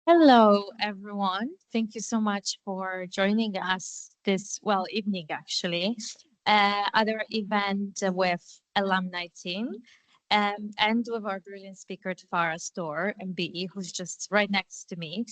Hello, everyone. Thank you so much for joining us this, evening actually, other event with alumni team. And with our brilliant speaker, Farrah Storr MBE, who's just right next to me.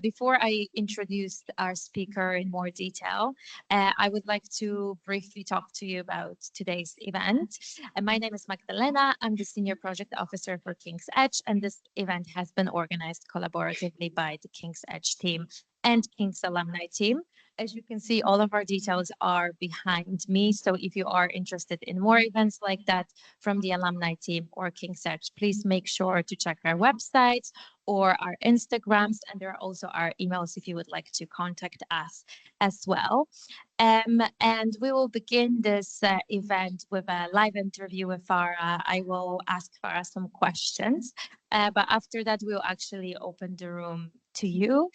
Before I introduce our speaker in more detail, I would like to briefly talk to you about today's event. My name is Magdalena. I'm the Senior Project Officer for King's Edge, and this event has been organized collaboratively by the King's Edge team and King's Alumni team. As you can see, all of our details are behind me. So if you are interested in more events like that from the alumni team or King's Edge, please make sure to check our websites or our Instagrams. And there are also our emails if you would like to contact us as well. And we will begin this event with a live interview with Farah. I will ask Farah some questions, but after that, we'll actually open the room to you.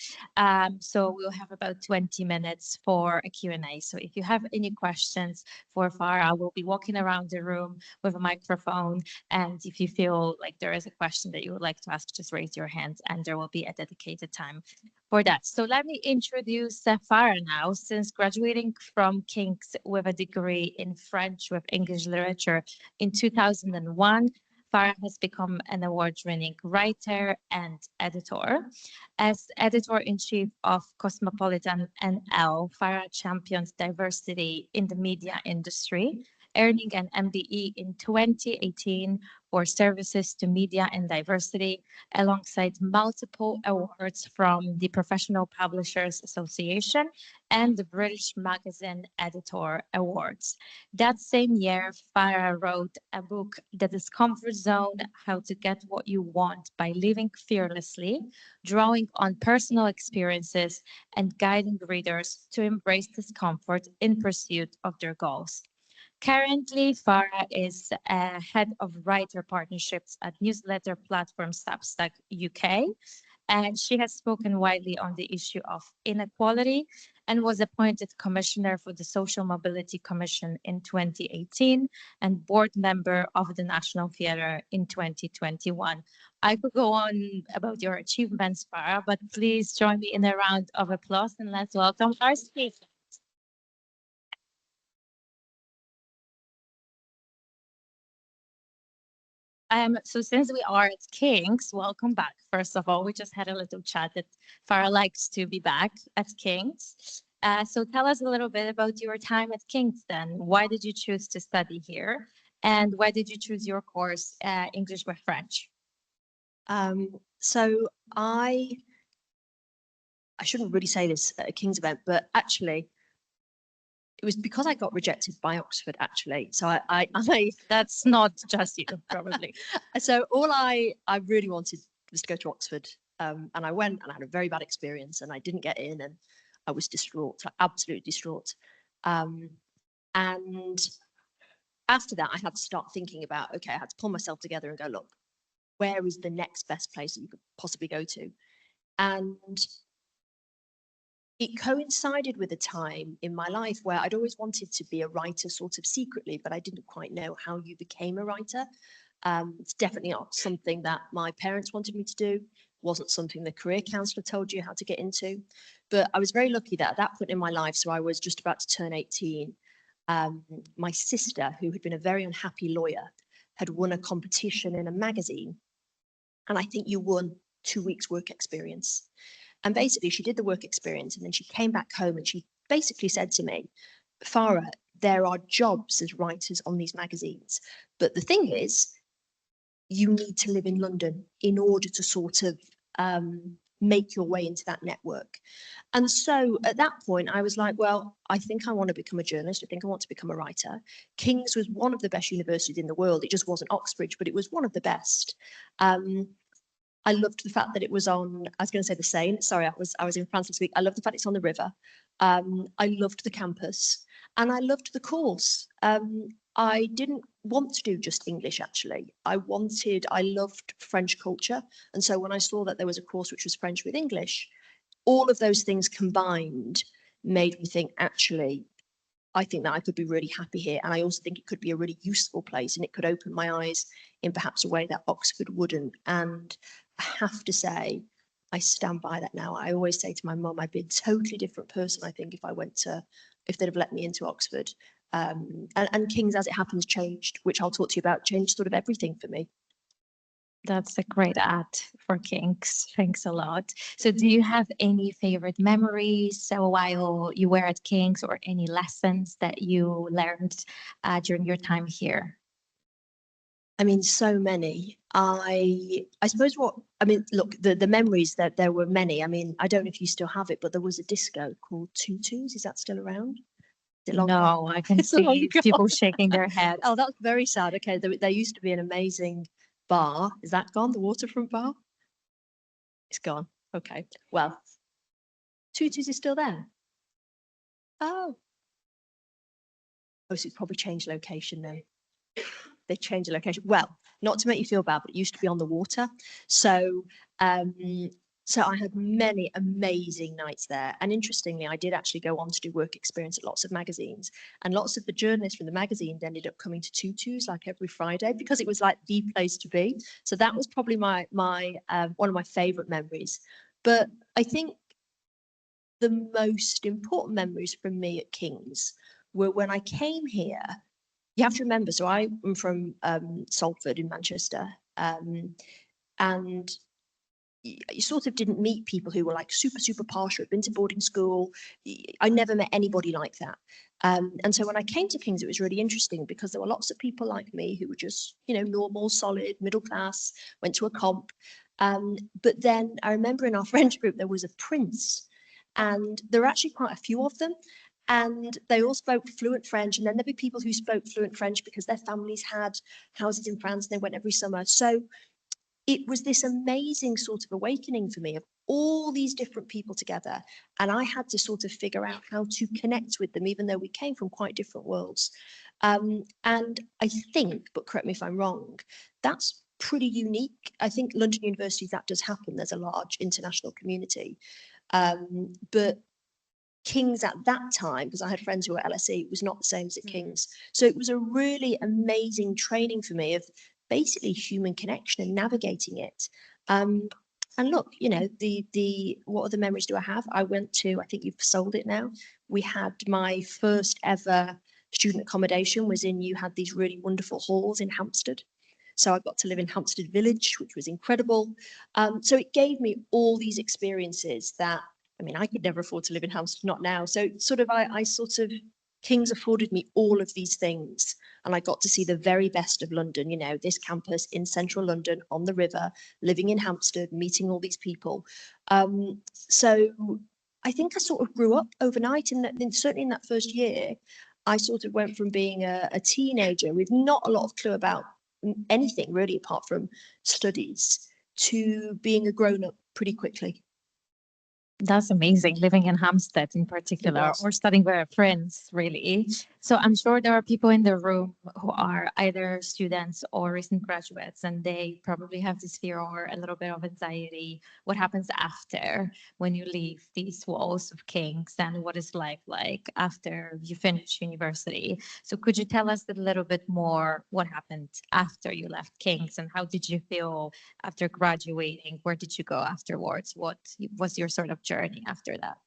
So we'll have about 20 minutes for a Q&A. So if you have any questions for Farah, we'll be walking around the room with a microphone. And if you feel like there is a question that you would like to ask, just raise your hand and there will be a dedicated time for that. So let me introduce Farah now. Since graduating from King's with a degree in French with English literature in 2001, Farah has become an award-winning writer and editor. As editor-in-chief of Cosmopolitan and Elle, Farah champions diversity in the media industry, earning an MBE in 2018 for services to media and diversity, alongside multiple awards from the Professional Publishers Association and the British Magazine Editor Awards. That same year, Farah wrote a book, The Discomfort Zone: How to Get What You Want by Living Fearlessly, drawing on personal experiences and guiding readers to embrace discomfort in pursuit of their goals. Currently, Farah is head of writer partnerships at newsletter platform Substack UK, and she has spoken widely on the issue of inequality and was appointed commissioner for the Social Mobility Commission in 2018 and board member of the National Theatre in 2021. I could go on about your achievements, Farah, but please join me in a round of applause and let's welcome our speaker. So since we are at King's, welcome back. First of all, we just had a little chat that Farah likes to be back at King's. So tell us a little bit about your time at King's then. Why did you choose to study here? And why did you choose your course, English with French? So I shouldn't really say this at a King's event, but actually it was because I got rejected by Oxford, actually. So I That's not just you, probably. so all I really wanted was to go to Oxford. And I went and I had a very bad experience and I didn't get in and I was distraught, absolutely distraught. And after that, I had to start thinking about, okay, I had to pull myself together and go, look, where is the next best place that you could possibly go to? And it coincided with a time in my life where I'd always wanted to be a writer sort of secretly, but I didn't quite know how you became a writer. It's definitely not something that my parents wanted me to do. It wasn't something the career counsellor told you how to get into. But I was very lucky that at that point in my life, so I was just about to turn 18, my sister, who had been a very unhappy lawyer, had won a competition in a magazine. And I think you won 2 weeks work experience. And basically, she did the work experience and then she came back home and she basically said to me, Farah, there are jobs as writers on these magazines. But the thing is, you need to live in London in order to sort of make your way into that network. And so at that point, I was like, well, I think I want to become a journalist. I think I want to become a writer. King's was one of the best universities in the world. It just wasn't Oxbridge, but it was one of the best. I loved the fact that it was on, I was going to say the Seine. Sorry, I was in France this week. I loved the fact it's on the river. I loved the campus and I loved the course. I didn't want to do just English, actually. I loved French culture. And so when I saw that there was a course which was French with English, all of those things combined made me think, actually, I think that I could be really happy here. And I also think it could be a really useful place and it could open my eyes in perhaps a way that Oxford wouldn't. And I have to say, I stand by that now. I always say to my mum, I'd be a totally different person, I think, if they'd have let me into Oxford. And King's, as it happens, changed, which I'll talk to you about, changed sort of everything for me. That's a great ad for Kings. Thanks a lot. So do you have any favorite memories while you were at Kings, or any lessons that you learned during your time here? I mean, so many. I suppose look, the memories, that there were many. I mean, I don't know if you still have it, but there was a disco called Tutus. Is that still around? Is it long gone? No, I can It's long see people gone. shaking their heads. Oh, that's very sad. Okay, there used to be an amazing bar. Is that gone? The waterfront bar? It's gone. Okay. Well, Tutus is still there. Oh. Oh, so it's probably changed location then. They changed the location. Well, not to make you feel bad, but it used to be on the water. So so I had many amazing nights there. And interestingly, I did actually go on to do work experience at lots of magazines. And lots of the journalists from the magazines ended up coming to Tutus like every Friday, because it was like the place to be. So that was probably my one of my favorite memories. But I think the most important memories from me at King's were when I came here. You have to remember, so I am from Salford in Manchester, and you sort of didn't meet people who were like super partial, had been to boarding school. I never met anybody like that. And so when I came to King's, it was really interesting, because there were lots of people like me who were just, you know, normal, solid, middle class, went to a comp. But then I remember in our French group, there was a prince, and there were actually quite a few of them. And they all spoke fluent French. And then there'd be people who spoke fluent French because their families had houses in France and they went every summer. So it was this amazing sort of awakening for me of all these different people together. And I had to sort of figure out how to connect with them, even though we came from quite different worlds. And I think, but correct me if I'm wrong, that's pretty unique. I think London University, that does happen. There's a large international community. But King's at that time, because I had friends who were at LSE, it was not the same as at King's. So it was a really amazing training for me of basically human connection and navigating it. And look, you know, the what other memories do I have? I went to, I think you've sold it now. We had my first ever student accommodation was in, you had these really wonderful halls in Hampstead. So I got to live in Hampstead Village, which was incredible. So it gave me all these experiences that, I mean, I could never afford to live in Hampstead, not now. So sort of, I sort of, King's afforded me all of these things. And I got to see the very best of London, you know, this campus in central London on the river, living in Hampstead, meeting all these people. So I think I sort of grew up overnight, and certainly in that first year, I sort of went from being a teenager with not a lot of clue about anything really apart from studies to being a grown-up pretty quickly. That's amazing, living in Hampstead in particular, or studying with friends, really. So I'm sure there are people in the room who are either students or recent graduates, and they probably have this fear or a little bit of anxiety. What happens after, when you leave these walls of King's, and what is life like after you finish university? So could you tell us a little bit more what happened after you left King's, and how did you feel after graduating? Where did you go afterwards? What was your sort of journey after that?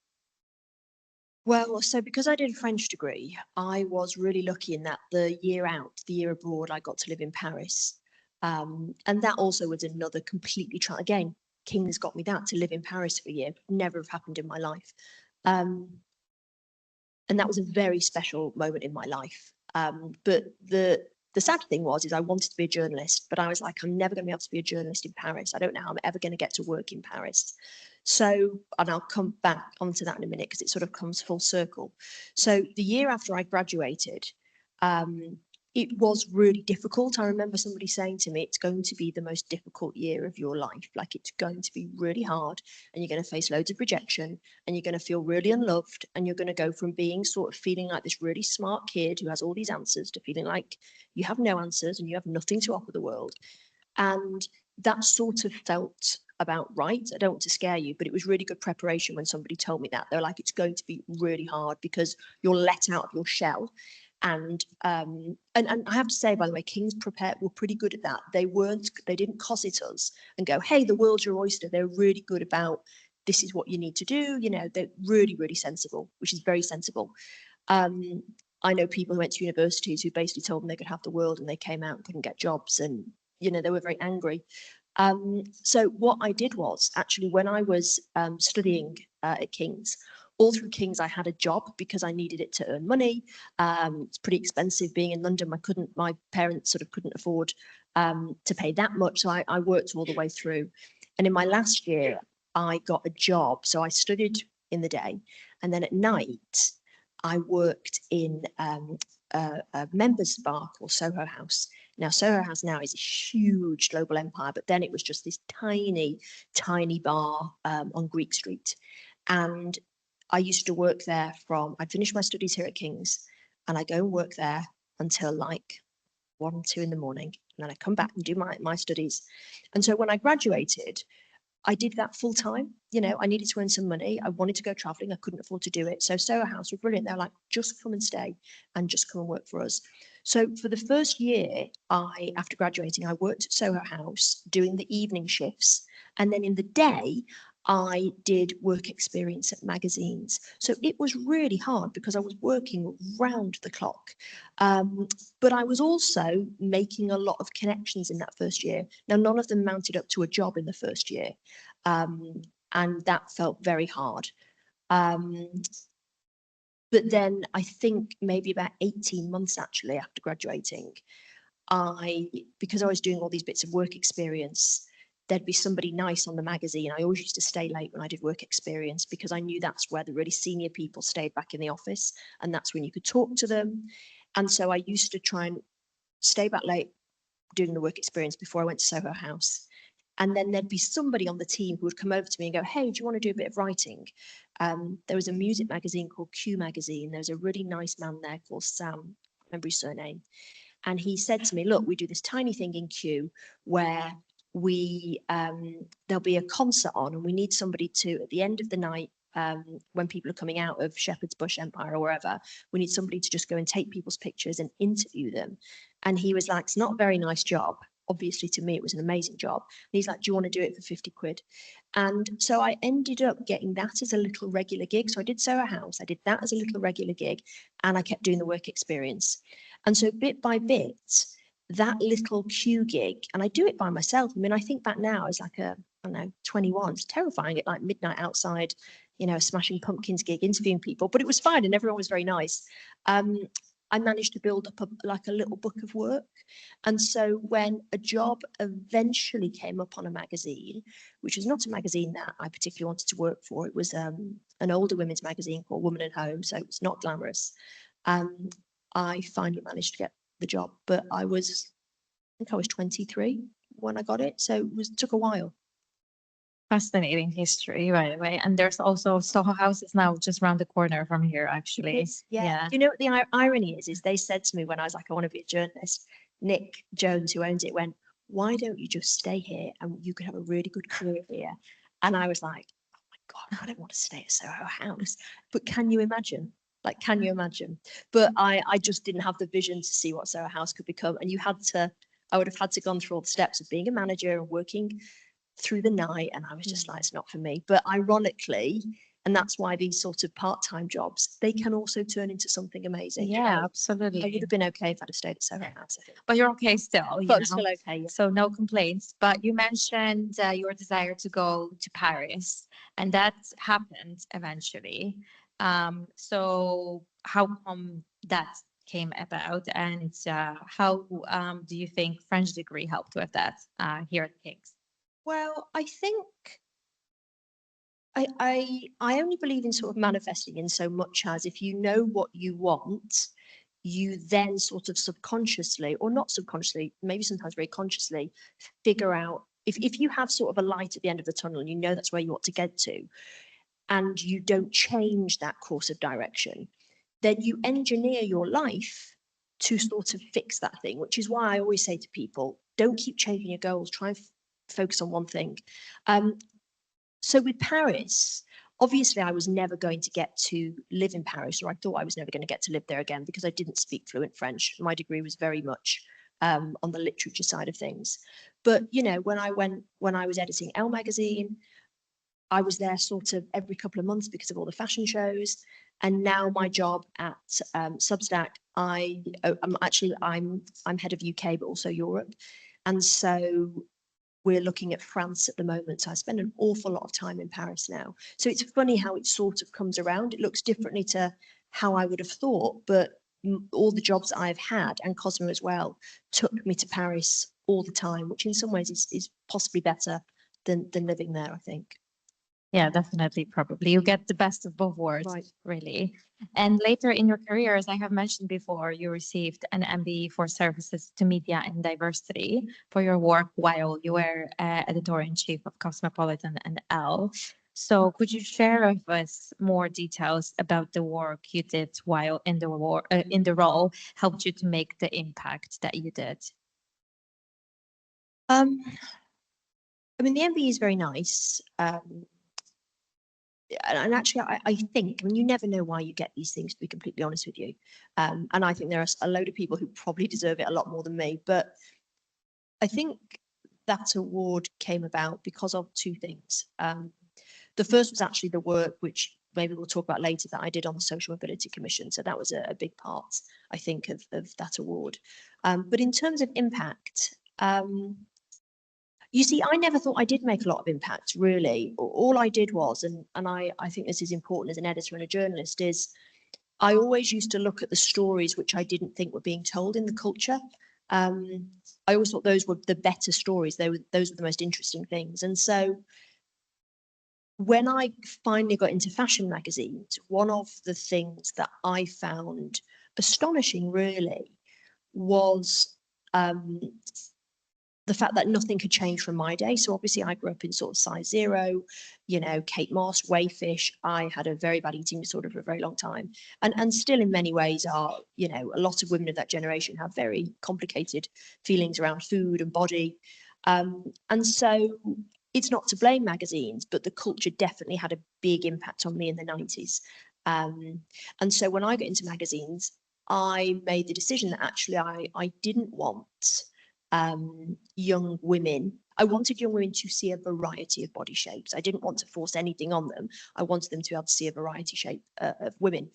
Well, so because I did a French degree, I was really lucky in that the year out, the year abroad, I got to live in Paris. And that also was another completely, again, King's got me that, to live in Paris for a year. Never have happened in my life. And that was a very special moment in my life. But the sad thing is I wanted to be a journalist, but I was like, I'm never going to be able to be a journalist in Paris. I don't know how I'm ever going to get to work in Paris. So, and I'll come back onto that in a minute because it sort of comes full circle. So the year after I graduated, it was really difficult. I remember somebody saying to me, it's going to be the most difficult year of your life. Like, it's going to be really hard, and you're going to face loads of rejection, and you're going to feel really unloved, and you're going to go from being sort of feeling like this really smart kid who has all these answers to feeling like you have no answers and you have nothing to offer the world. And that sort of felt about right. I don't want to scare you, but it was really good preparation when somebody told me that. They're like, it's going to be really hard because you're let out of your shell. And I have to say, by the way, King's were pretty good at that. They didn't cosset us and go, hey, the world's your oyster. They're really good about, this is what you need to do. You know, they're really, really sensible, which is very sensible. I know people who went to universities who basically told them they could have the world and they came out and couldn't get jobs, and, you know, they were very angry. So what I did was, actually, when I was studying at King's, all through King's, I had a job because I needed it to earn money. It's pretty expensive being in London. My parents sort of couldn't afford to pay that much. So I worked all the way through. And in my last year, I got a job. So I studied in the day, and then at night, I worked in a members bar called Soho House. Now, Soho House now is a huge global empire, but then it was just this tiny, tiny bar on Greek Street. And I used to work there I'd finished my studies here at King's, and I go and work there until like 1, 2 in the morning. And then I come back and do my studies. And so when I graduated, I did that full time. You know, I needed to earn some money. I wanted to go traveling. I couldn't afford to do it. So Soho House were brilliant. They're like, just come and stay and just come and work for us. So for the first year, after graduating, I worked at Soho House doing the evening shifts. And then in the day, I did work experience at magazines. So it was really hard because I was working round the clock. But I was also making a lot of connections in that first year. Now, none of them mounted up to a job in the first year. And that felt very hard. But then I think maybe about 18 months actually after graduating, because I was doing all these bits of work experience, there'd be somebody nice on the magazine. I always used to stay late when I did work experience because I knew that's where the really senior people stayed back in the office, and that's when you could talk to them. And so I used to try and stay back late doing the work experience before I went to Soho House. And then there'd be somebody on the team who would come over to me and go, hey, do you want to do a bit of writing? There was a music magazine called Q Magazine. There was a really nice man there called Sam, I can't remember his surname. And he said to me, look, we do this tiny thing in Q where there'll be a concert on, and we need somebody to, at the end of the night, when people are coming out of Shepherd's Bush Empire or wherever, we need somebody to just go and take people's pictures and interview them. And he was like, it's not a very nice job. Obviously, to me, it was an amazing job. And he's like, do you want to do it for 50 quid? And so I ended up getting that as a little regular gig. So I did Soho House, I did that as a little regular gig, and I kept doing the work experience. And so bit by bit, that little Q gig, and I do it by myself. I mean, I think back now as like I don't know, 21, it's terrifying at like midnight outside, you know, a Smashing Pumpkins gig, interviewing people, but it was fine and everyone was very nice. I managed to build up a little book of work. And so when a job eventually came up on a magazine, which was not a magazine that I particularly wanted to work for, it was an older women's magazine called Woman and Home, so it's not glamorous. I finally managed to get the job, but I think I was 23 when I got it, so it took a while. Fascinating history, by the way. And there's also Soho House is now just around the corner from here, actually. Yeah. Do you know what the irony is they said to me when I was like, I want to be a journalist, Nick Jones, who owns it, went, why don't you just stay here and you could have a really good career here? And I was like, oh my God, I don't want to stay at Soho House. But can you imagine? Like, can you imagine? But I just didn't have the vision to see what Soho House could become. And I would have had to gone through all the steps of being a manager and working through the night, and I was just like, it's not for me. But ironically, and that's why these sort of part-time jobs, they can also turn into something amazing. Yeah, absolutely. I would have been okay if I'd have stayed at Soho House, I think. But you're okay still. But I'm still okay. Yeah. So no complaints. But you mentioned your desire to go to Paris, and that happened eventually. So how come that came about, and how do you think French degree helped with that here at King's? Well, I think I only believe in sort of manifesting in so much as if you know what you want, you then sort of subconsciously, or not subconsciously, maybe sometimes very consciously, figure out if you have sort of a light at the end of the tunnel and you know that's where you want to get to, and you don't change that course of direction, then you engineer your life to sort of fix that thing, which is why I always say to people, don't keep changing your goals, try and focus on one thing. So with Paris, Obviously, I was never going to get to live in Paris, or I thought I was never going to get to live there again because I didn't speak fluent French. My degree was very much on the literature side of things. But you know, when I was editing Elle magazine, I was there sort of every couple of months because of all the fashion shows. And now my job at Substack, I'm head of UK, but also Europe, and so we're looking at France at the moment. So I spend an awful lot of time in Paris now. So it's funny how it sort of comes around. It looks differently to how I would have thought, but all the jobs I've had, and Cosmo as well, took me to Paris all the time, which in some ways is possibly better than living there, I think. Yeah, definitely, probably. You get the best of both worlds, Right. really. And later in your career, as I have mentioned before, you received an MBE for services to media and diversity for your work while you were editor-in-chief of Cosmopolitan and Elle. So could you share with us more details about the work you did while in the role helped you to make the impact that you did? I mean, the MBE is very nice. And actually, I think, I mean, you never know why you get these things, to be completely honest with you. And I think there are a load of people who probably deserve it a lot more than me. But I think that award came about because of two things. The first was actually the work, which maybe we'll talk about later, that I did on the Social Mobility Commission. So that was a big part, I think, of that award. But in terms of impact, you see, I never thought I did make a lot of impact, really. All I did was, and I think this is important as an editor and a journalist, is I always used to look at the stories which I didn't think were being told in the culture. I always thought those were the better stories. Those were the most interesting things. And so when I finally got into fashion magazines, one of the things that I found astonishing, really, was the fact that nothing had changed from my day. So obviously I grew up in sort of size zero, you know, Kate Moss, Wayfish. I had a very bad eating disorder for a very long time, and still in many ways are, you know, a lot of women of that generation have very complicated feelings around food and body. And so it's not to blame magazines, but the culture definitely had a big impact on me in the 90s. And so when I got into magazines, I made the decision that actually I didn't want young women. I wanted young women to see a variety of body shapes. I didn't want to force anything on them. I wanted them to be able to see a variety shape of women.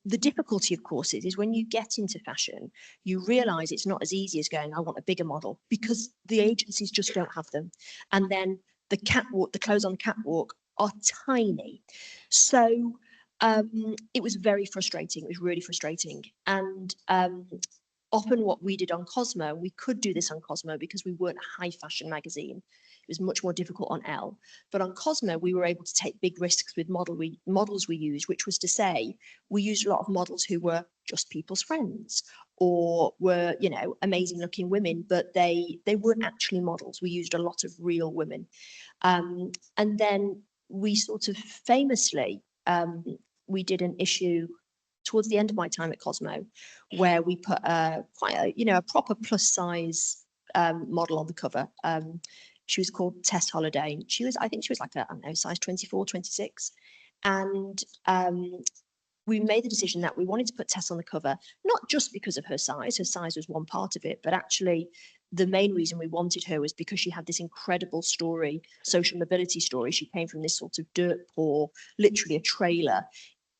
The difficulty, of course, is when you get into fashion, you realize it's not as easy as going, I want a bigger model, because the agencies just don't have them. And then the catwalk, the clothes on the catwalk are tiny. So it was very frustrating. It was really frustrating. And often what we did on Cosmo, we could do this on Cosmo because we weren't a high fashion magazine. It was much more difficult on Elle. But on Cosmo, we were able to take big risks with models we used, which was to say, we used a lot of models who were just people's friends or were, you know, amazing looking women, but they weren't actually models. We used a lot of real women. And then we sort of famously, we did an issue towards the end of my time at Cosmo, where we put quite a, you know, a proper plus size model on the cover. She was called Tess Holiday. I think she was like a, I don't know, size 24, 26. And we made the decision that we wanted to put Tess on the cover, not just because of her size was one part of it, but actually the main reason we wanted her was because she had this incredible story, social mobility story. She came from this sort of dirt poor, literally a trailer.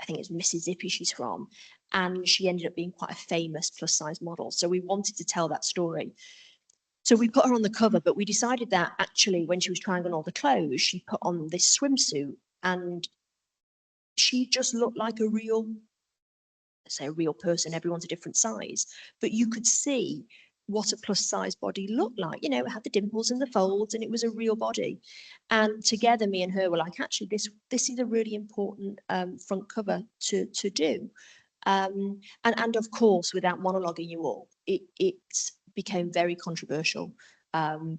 I think it's Mississippi she's from, and she ended up being quite a famous plus size model. So we wanted to tell that story. So we put her on the cover, but we decided that actually when she was trying on all the clothes, she put on this swimsuit and she just looked like a real, say a real person. Everyone's a different size, but you could see what a plus size body looked like. You know, it had the dimples and the folds and it was a real body. And together, me and her were like, actually, this is a really important front cover to do. And of course, without monologuing you all, it became very controversial.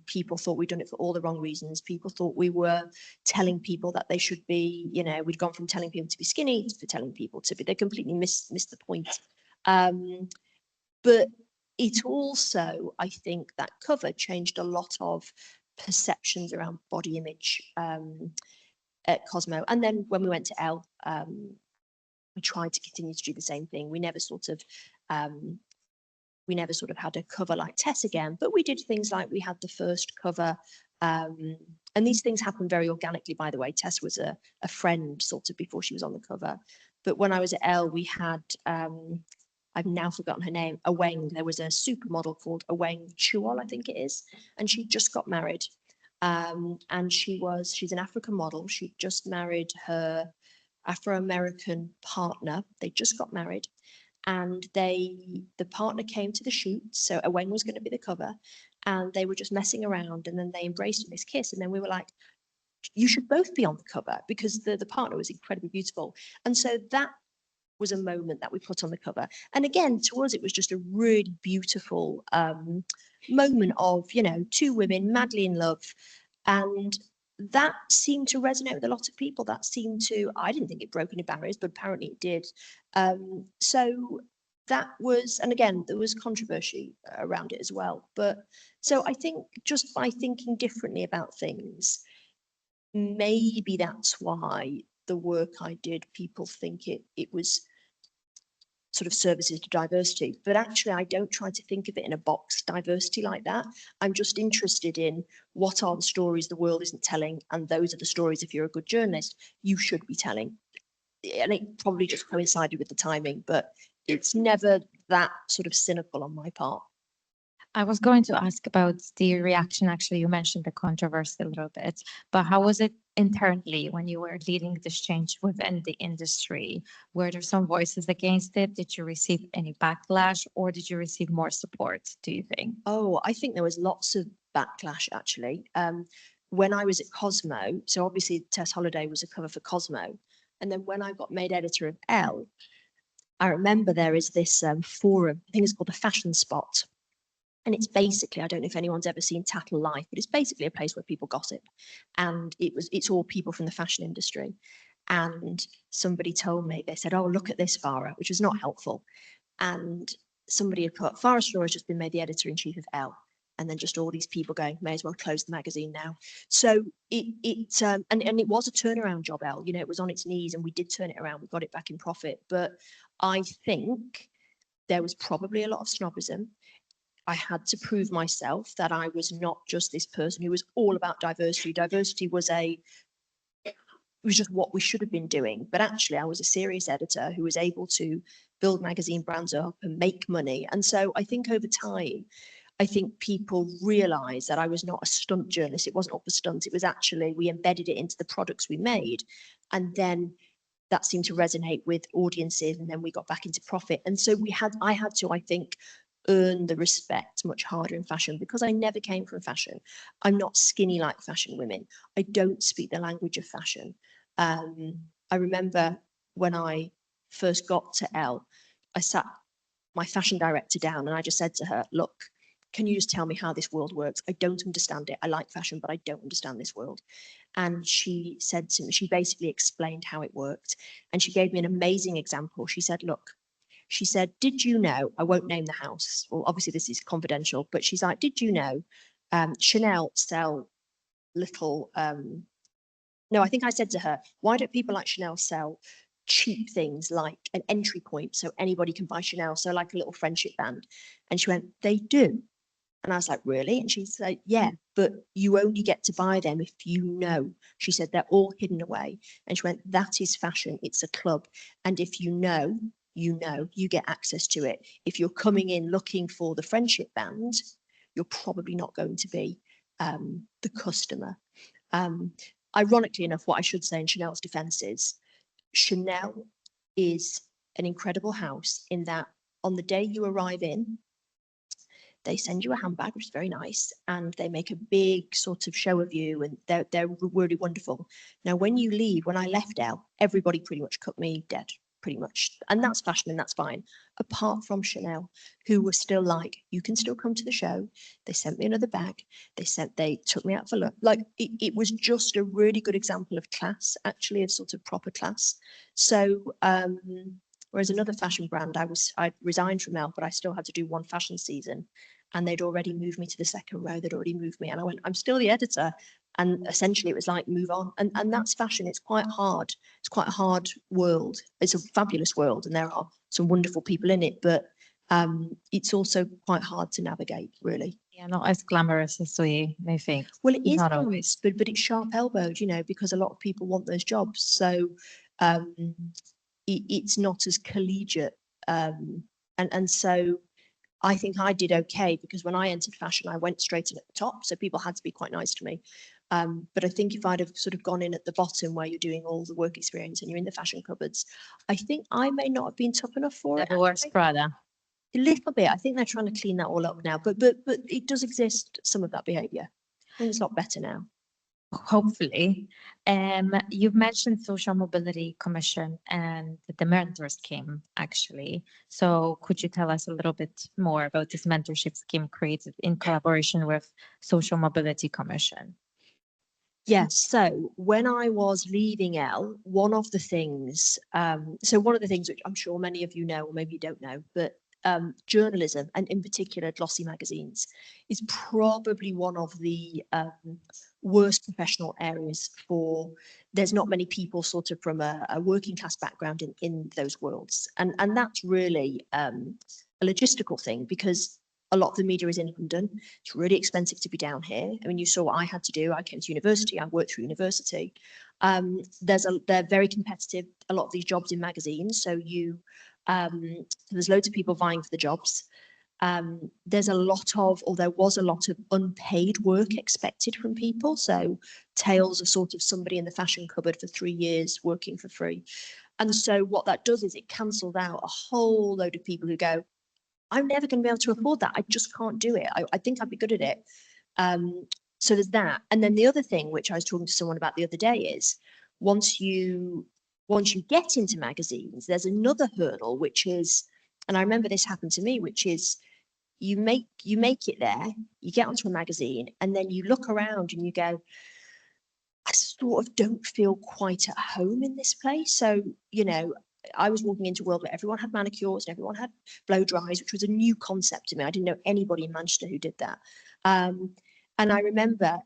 People thought we'd done it for all the wrong reasons. People thought we were telling people that they should be, you know, we'd gone from telling people to be skinny to telling people to be, they completely missed the point. But it also, I think that cover changed a lot of perceptions around body image. at Cosmo. And then when we went to Elle, we tried to continue to do the same thing. We never sort of had a cover like Tess again, but we did things like we had the first cover. And these things happen very organically, by the way. Tess was a friend sort of before she was on the cover. But when I was at Elle, we had, I've now forgotten her name, Aweng. There was a supermodel called Aweng Chuol, I think it is. And she just got married. And she's an African model. She just married her Afro-American partner. They just got married. And the partner came to the shoot. So Aweng was going to be the cover. And they were just messing around. And then they embraced in this kiss. And then we were like, you should both be on the cover, because the partner was incredibly beautiful. And so that was a moment that we put on the cover. And again, to us, it was just a really beautiful moment of, you know, two women madly in love. And that seemed to resonate with a lot of people. That seemed to, I didn't think it broke any barriers, but apparently it did. So that was, and again, there was controversy around it as well. But so I think just by thinking differently about things, maybe that's why the work I did, people think it was sort of services to diversity. But actually, I don't try to think of it in a box diversity like that. I'm just interested in what are the stories the world isn't telling, and those are the stories, if you're a good journalist, you should be telling. And it probably just coincided with the timing, but it's never that sort of cynical on my part. I was going to ask about the reaction. Actually, you mentioned the controversy a little bit, but how was it internally when you were leading this change within the industry? Were there some voices against it? Did you receive any backlash, or did you receive more support, do you think? Oh, I think there was lots of backlash, actually. When I was at Cosmo, so obviously Tess Holliday was a cover for Cosmo. And then when I got made editor of Elle, I remember there is this forum, I think it's called the Fashion Spot. And it's basically, I don't know if anyone's ever seen Tattle Life, but it's basically a place where people gossip. And it's all people from the fashion industry. And somebody told me, they said, oh, look at this, Farrah, which was not helpful. And somebody had put, Farrah Storr has just been made the editor-in-chief of Elle. And then just all these people going, may as well close the magazine now. So and it was a turnaround job, Elle. You know, it was on its knees, and we did turn it around. We got it back in profit. But I think there was probably a lot of snobism. I had to prove myself that I was not just this person who was all about diversity. Diversity was just what we should have been doing. But actually, I was a serious editor who was able to build magazine brands up and make money. And so I think over time, I think people realized that I was not a stunt journalist. It wasn't all for stunts. It was actually, we embedded it into the products we made. And then that seemed to resonate with audiences. And then we got back into profit. And so I had to, I think, earn the respect much harder in fashion, because I never came from fashion. I'm not skinny like fashion women. I don't speak the language of fashion. I remember when I first got to Elle, I sat my fashion director down and I just said to her, look, can you just tell me how this world works? I don't understand it. I like fashion, but I don't understand this world. And she said to me, she basically explained how it worked. And she gave me an amazing example. She said, look, she said, did you know, I won't name the house, well, obviously this is confidential, but she's like, did you know Chanel sell little, no, I think I said to her, why don't people like Chanel sell cheap things like an entry point so anybody can buy Chanel, so like a little friendship band? And she went, they do. And I was like, really? And she said, yeah, but you only get to buy them if you know. She said, they're all hidden away. And she went, that is fashion. It's a club. And if you know, you get access to it. If you're coming in looking for the friendship band, you're probably not going to be the customer. Ironically enough, what I should say in Chanel's defense is, Chanel is an incredible house in that on the day you arrive in, they send you a handbag, which is very nice, and they make a big sort of show of you, and they're really wonderful. Now, when you leave, when I left Elle, everybody pretty much cut me dead, pretty much, and that's fashion, and that's fine. Apart from Chanel, who were still like, you can still come to the show. They sent me another bag. They took me out for lunch. Like it was just a really good example of class, actually, of sort of proper class. So. Whereas another fashion brand, I resigned from Elle, but I still had to do one fashion season, and they'd already moved me to the second row. They'd already moved me, and I went, I'm still the editor. And essentially it was like, move on. And that's fashion. It's quite hard. It's quite a hard world. It's a fabulous world and there are some wonderful people in it, but it's also quite hard to navigate, really. Yeah, not as glamorous as we may think. Well, it is Not glamorous, always. but it's sharp elbowed, you know, because a lot of people want those jobs. So it's not as collegiate. And so I think I did okay because when I entered fashion, I went straight in at the top. So people had to be quite nice to me. But I think if I'd have sort of gone in at the bottom where you're doing all the work experience and you're in the fashion cupboards, I think I may not have been tough enough for it. Never wears Prada. A little bit. I think they're trying to clean that all up now, but it does exist, some of that behaviour. I think it's a lot better now. Hopefully. You've mentioned Social Mobility Commission and the mentor scheme, actually. So could you tell us a little bit more about this mentorship scheme created in collaboration with Social Mobility Commission? Yes. So when I was leaving Elle, one of the things which I'm sure many of you know, or maybe you don't know, but journalism, and in particular glossy magazines, is probably one of the worst professional areas for. There's not many people sort of from a working class background in those worlds, and that's really a logistical thing because a lot of the media is in London. It's really expensive to be down here. I mean, you saw what I had to do. I came to university. I worked through university. They're very competitive. A lot of these jobs in magazines. So there's loads of people vying for the jobs. There was a lot of unpaid work expected from people. So tales of sort of somebody in the fashion cupboard for 3 years working for free. And so what that does is it cancels out a whole load of people who go, I'm never going to be able to afford that. I just can't do it. I think I'd be good at it. So there's that. And then the other thing, which I was talking to someone about the other day, is once you get into magazines, there's another hurdle, which is, and I remember this happened to me, which is you make it there, you get onto a magazine, and then you look around and you go, I sort of don't feel quite at home in this place. So, you know, I was walking into a world where everyone had manicures and everyone had blow dries, which was a new concept to me. I didn't know anybody in Manchester who did that. And I remember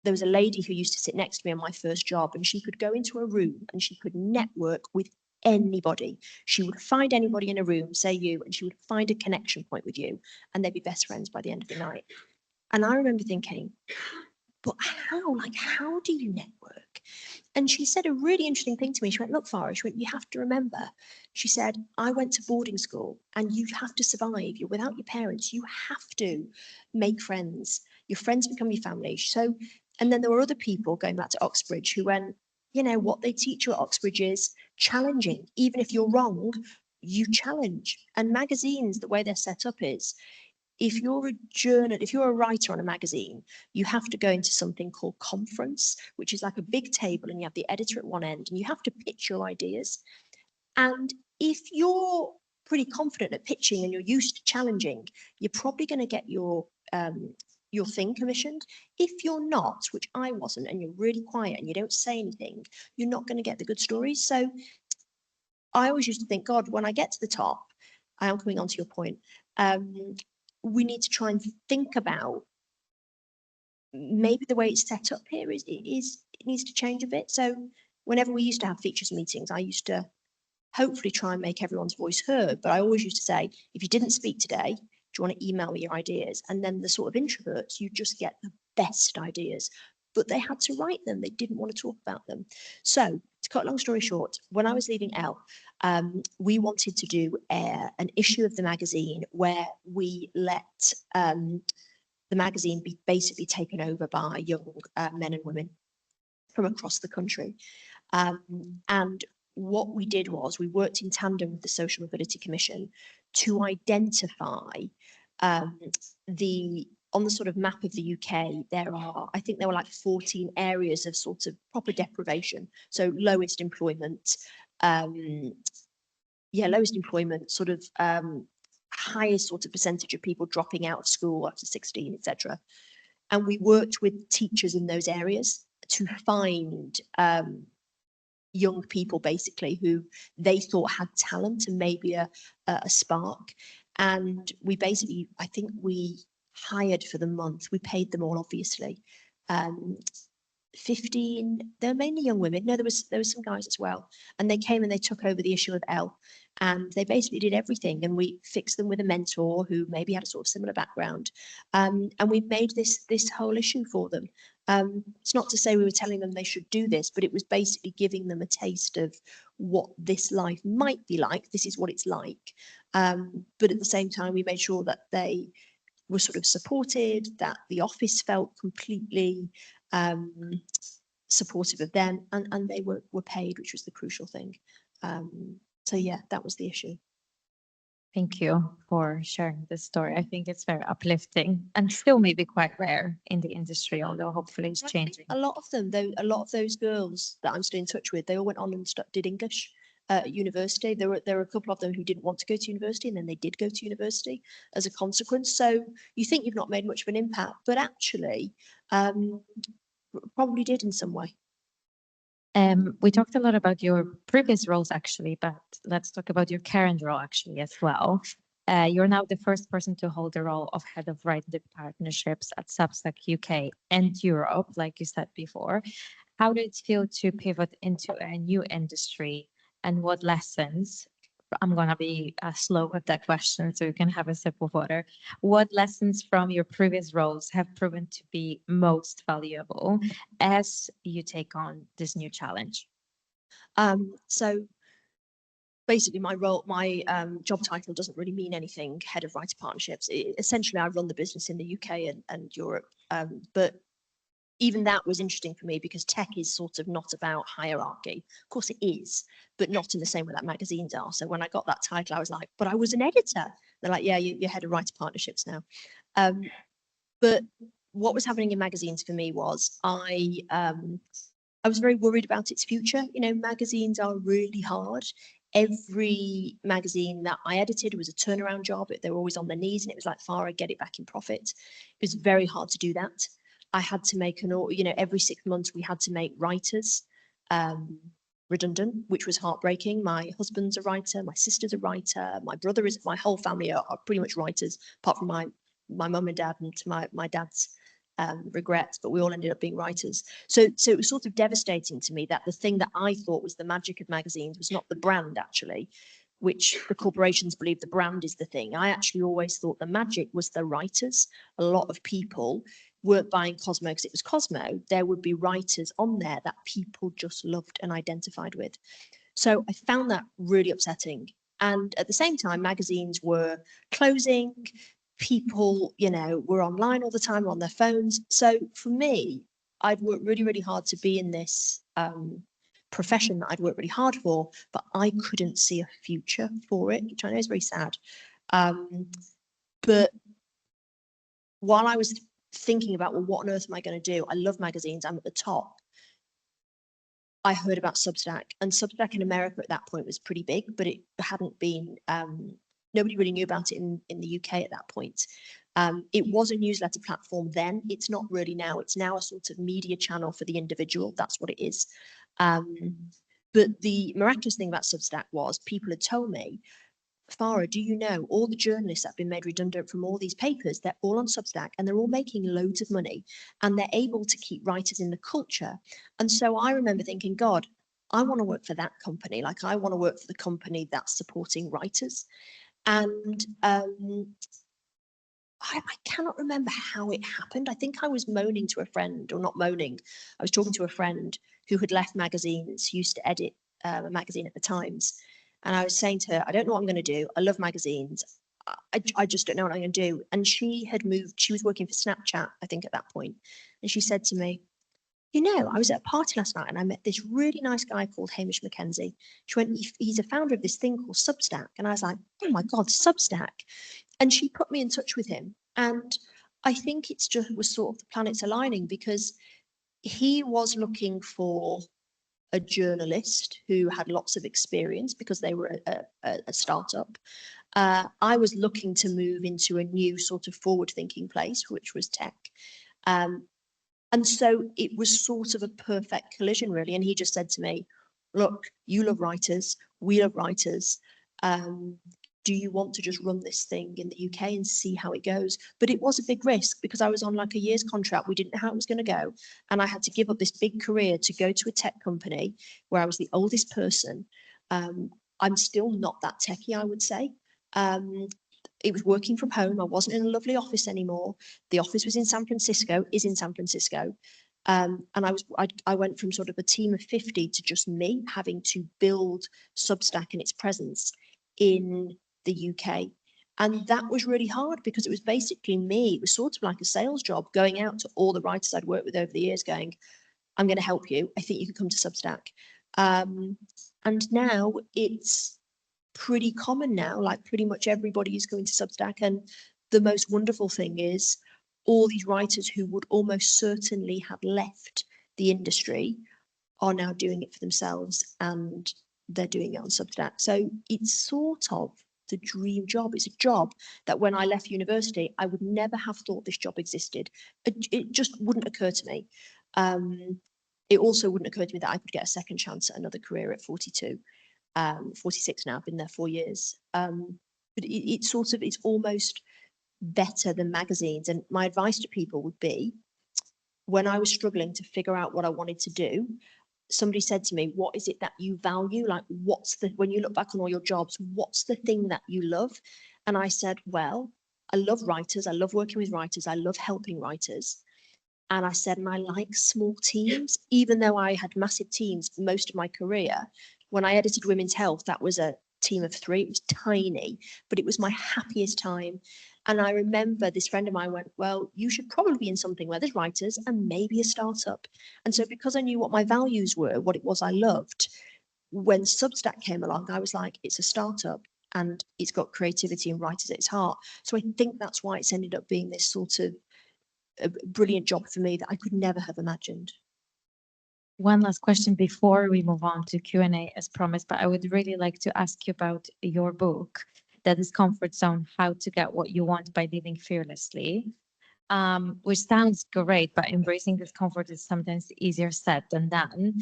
there was a lady who used to sit next to me on my first job, and she could go into a room and she could network with anybody. She would find anybody in a room, say you, and she would find a connection point with you, and they'd be best friends by the end of the night. And I remember thinking, but how? Like, how do you network? And she said a really interesting thing to me. She went, look, Farrah, she went, you have to remember, she said, I went to boarding school and you have to survive. You're without your parents. You have to make friends. Your friends become your family. So, and then there were other people going back to Oxbridge who went, you know, what they teach you at Oxbridge is challenging. Even if you're wrong, you challenge. And magazines, the way they're set up is, if you're a writer on a magazine, you have to go into something called conference, which is like a big table and you have the editor at one end and you have to pitch your ideas. And if you're pretty confident at pitching and you're used to challenging, you're probably going to get your thing commissioned. If you're not, which I wasn't, and you're really quiet and you don't say anything, you're not going to get the good stories. So I always used to think, God, when I get to the top, I am coming on to your point, we need to try and think about maybe the way it's set up here it needs to change a bit. So whenever we used to have features meetings, I used to hopefully try and make everyone's voice heard. But I always used to say, if you didn't speak today, do you want to email me your ideas? And then the sort of introverts, you just get the best ideas. But they had to write them. They didn't want to talk about them. So to cut a long story short, when I was leaving Elle, we wanted to do an issue of the magazine where we let the magazine be basically taken over by young men and women from across the country. And what we did was we worked in tandem with the Social Mobility Commission to identify on the sort of map of the UK, I think there were like 14 areas of sort of proper deprivation. So lowest employment, lowest employment, sort of highest sort of percentage of people dropping out of school after 16, etc. And we worked with teachers in those areas to find young people basically who they thought had talent and maybe a spark. And we basically, I think we hired for the month, we paid them all obviously, um, 15, they were mainly young women. No, there was some guys as well. And they came and they took over the issue of Elle. And they basically did everything. And we fixed them with a mentor who maybe had a sort of similar background. And we made this whole issue for them. It's not to say we were telling them they should do this, but it was basically giving them a taste of what this life might be like. This is what it's like. But at the same time, we made sure that they were sort of supported, that the office felt completely supportive of them, and they were paid, which was the crucial thing. So yeah, that was the issue. Thank you for sharing this story. I think it's very uplifting and still maybe quite rare in the industry, although hopefully it's changing. A lot of them, though, a lot of those girls that I'm still in touch with, they all went on and did English at university. There were a couple of them who didn't want to go to university, and then they did go to university as a consequence. So you think you've not made much of an impact, but actually probably did in some way. We talked a lot about your previous roles actually, but let's talk about your current role actually as well. You're now the first person to hold the role of head of writing partnerships at Substack UK and Europe, like you said before. How did it feel to pivot into a new industry, and what lessons? I'm going to be slow with that question so you can have a sip of water. What lessons from your previous roles have proven to be most valuable as you take on this new challenge? So basically my role, my job title doesn't really mean anything, head of writer partnerships. Essentially, I run the business in the UK and Europe. But even that was interesting for me because tech is sort of not about hierarchy. Of course it is, but not in the same way that magazines are. So when I got that title, I was like, but I was an editor. They're like, yeah, you're head of writer partnerships now. But what was happening in magazines for me was I was very worried about its future. You know, magazines are really hard. Every magazine that I edited was a turnaround job. They were always on their knees, and it was like, Farrah, get it back in profit. It was very hard to do that. I had to make every 6 months we had to make writers redundant, which was heartbreaking. My husband's a writer, my sister's a writer, my whole family are pretty much writers, apart from my mum and dad and my dad's regrets, but we all ended up being writers. So it was sort of devastating to me that the thing that I thought was the magic of magazines was not the brand actually, which the corporations believe the brand is the thing. I actually always thought the magic was the writers. A lot of people weren't buying Cosmo because it was Cosmo. There would be writers on there that people just loved and identified with. So I found that really upsetting. And at the same time, magazines were closing. People, were online all the time on their phones. So for me, I'd worked really, really hard to be in this profession that I'd worked really hard for, but I couldn't see a future for it, which I know is very sad. But while I was thinking about, well, what on earth am I going to do? I love magazines. I'm at the top. I heard about Substack, and Substack in America at that point was pretty big, but it hadn't been, nobody really knew about it in the UK at that point. It was a newsletter platform then. It's not really now. It's now a sort of media channel for the individual. That's what it is. But the miraculous thing about Substack was people had told me, Farrah, do you know all the journalists that have been made redundant from all these papers, they're all on Substack and they're all making loads of money and they're able to keep writers in the culture. And so I remember thinking, God, I want to work for that company. Like I want to work for the company that's supporting writers. And I cannot remember how it happened. I think I was moaning to a friend, or not moaning. I was talking to a friend who had left magazines, who used to edit a magazine at the Times. And I was saying to her, I don't know what I'm going to do. I love magazines. I just don't know what I'm going to do. And she had moved. She was working for Snapchat, I think, at that point. And she said to me, I was at a party last night and I met this really nice guy called Hamish Mackenzie. She went, he's a founder of this thing called Substack. And I was like, oh my God, Substack. And she put me in touch with him. And I think it's just was sort of the planets aligning, because he was looking for a journalist who had lots of experience because they were a startup. I was looking to move into a new sort of forward-thinking place, which was tech. And so it was sort of a perfect collision, really. And he just said to me, look, you love writers, we love writers. do you want to just run this thing in the UK and see how it goes? But it was a big risk because I was on like a year's contract. We didn't know how it was going to go. And I had to give up this big career to go to a tech company where I was the oldest person. I'm still not that techie, I would say. It was working from home. I wasn't in a lovely office anymore. The office was in San Francisco, is in San Francisco. And I went from sort of a team of 50 to just me having to build Substack and its presence in the UK. And that was really hard because it was basically me. It was sort of like a sales job going out to all the writers I'd worked with over the years going, I'm going to help you. I think you could come to Substack. And now it's pretty common now, like pretty much everybody is going to Substack. And the most wonderful thing is all these writers who would almost certainly have left the industry are now doing it for themselves, and they're doing it on Substack. So it's sort of the dream job. It's a job that when I left university, I would never have thought this job existed. It just wouldn't occur to me. It also wouldn't occur to me that I could get a second chance at another career at 42. 46 now, I've been there 4 years. But it's almost better than magazines. And my advice to people would be, when I was struggling to figure out what I wanted to do, somebody said to me, what is it that you value? Like, when you look back on all your jobs, what's the thing that you love? And I said, well, I love writers. I love working with writers. I love helping writers. And I said, and I like small teams, even though I had massive teams most of my career. When I edited Women's Health, that was a team of 3. It was tiny, but it was my happiest time. And I remember this friend of mine went, well, you should probably be in something where there's writers and maybe a startup. And so because I knew what my values were, what it was I loved, when Substack came along, I was like, it's a startup and it's got creativity and writers at its heart. So I think that's why it's ended up being this sort of a brilliant job for me that I could never have imagined. One last question before we move on to Q&A as promised, but I would really like to ask you about your book, The Discomfort Zone, How to Get What You Want by Living Fearlessly, which sounds great, but embracing discomfort is sometimes easier said than done.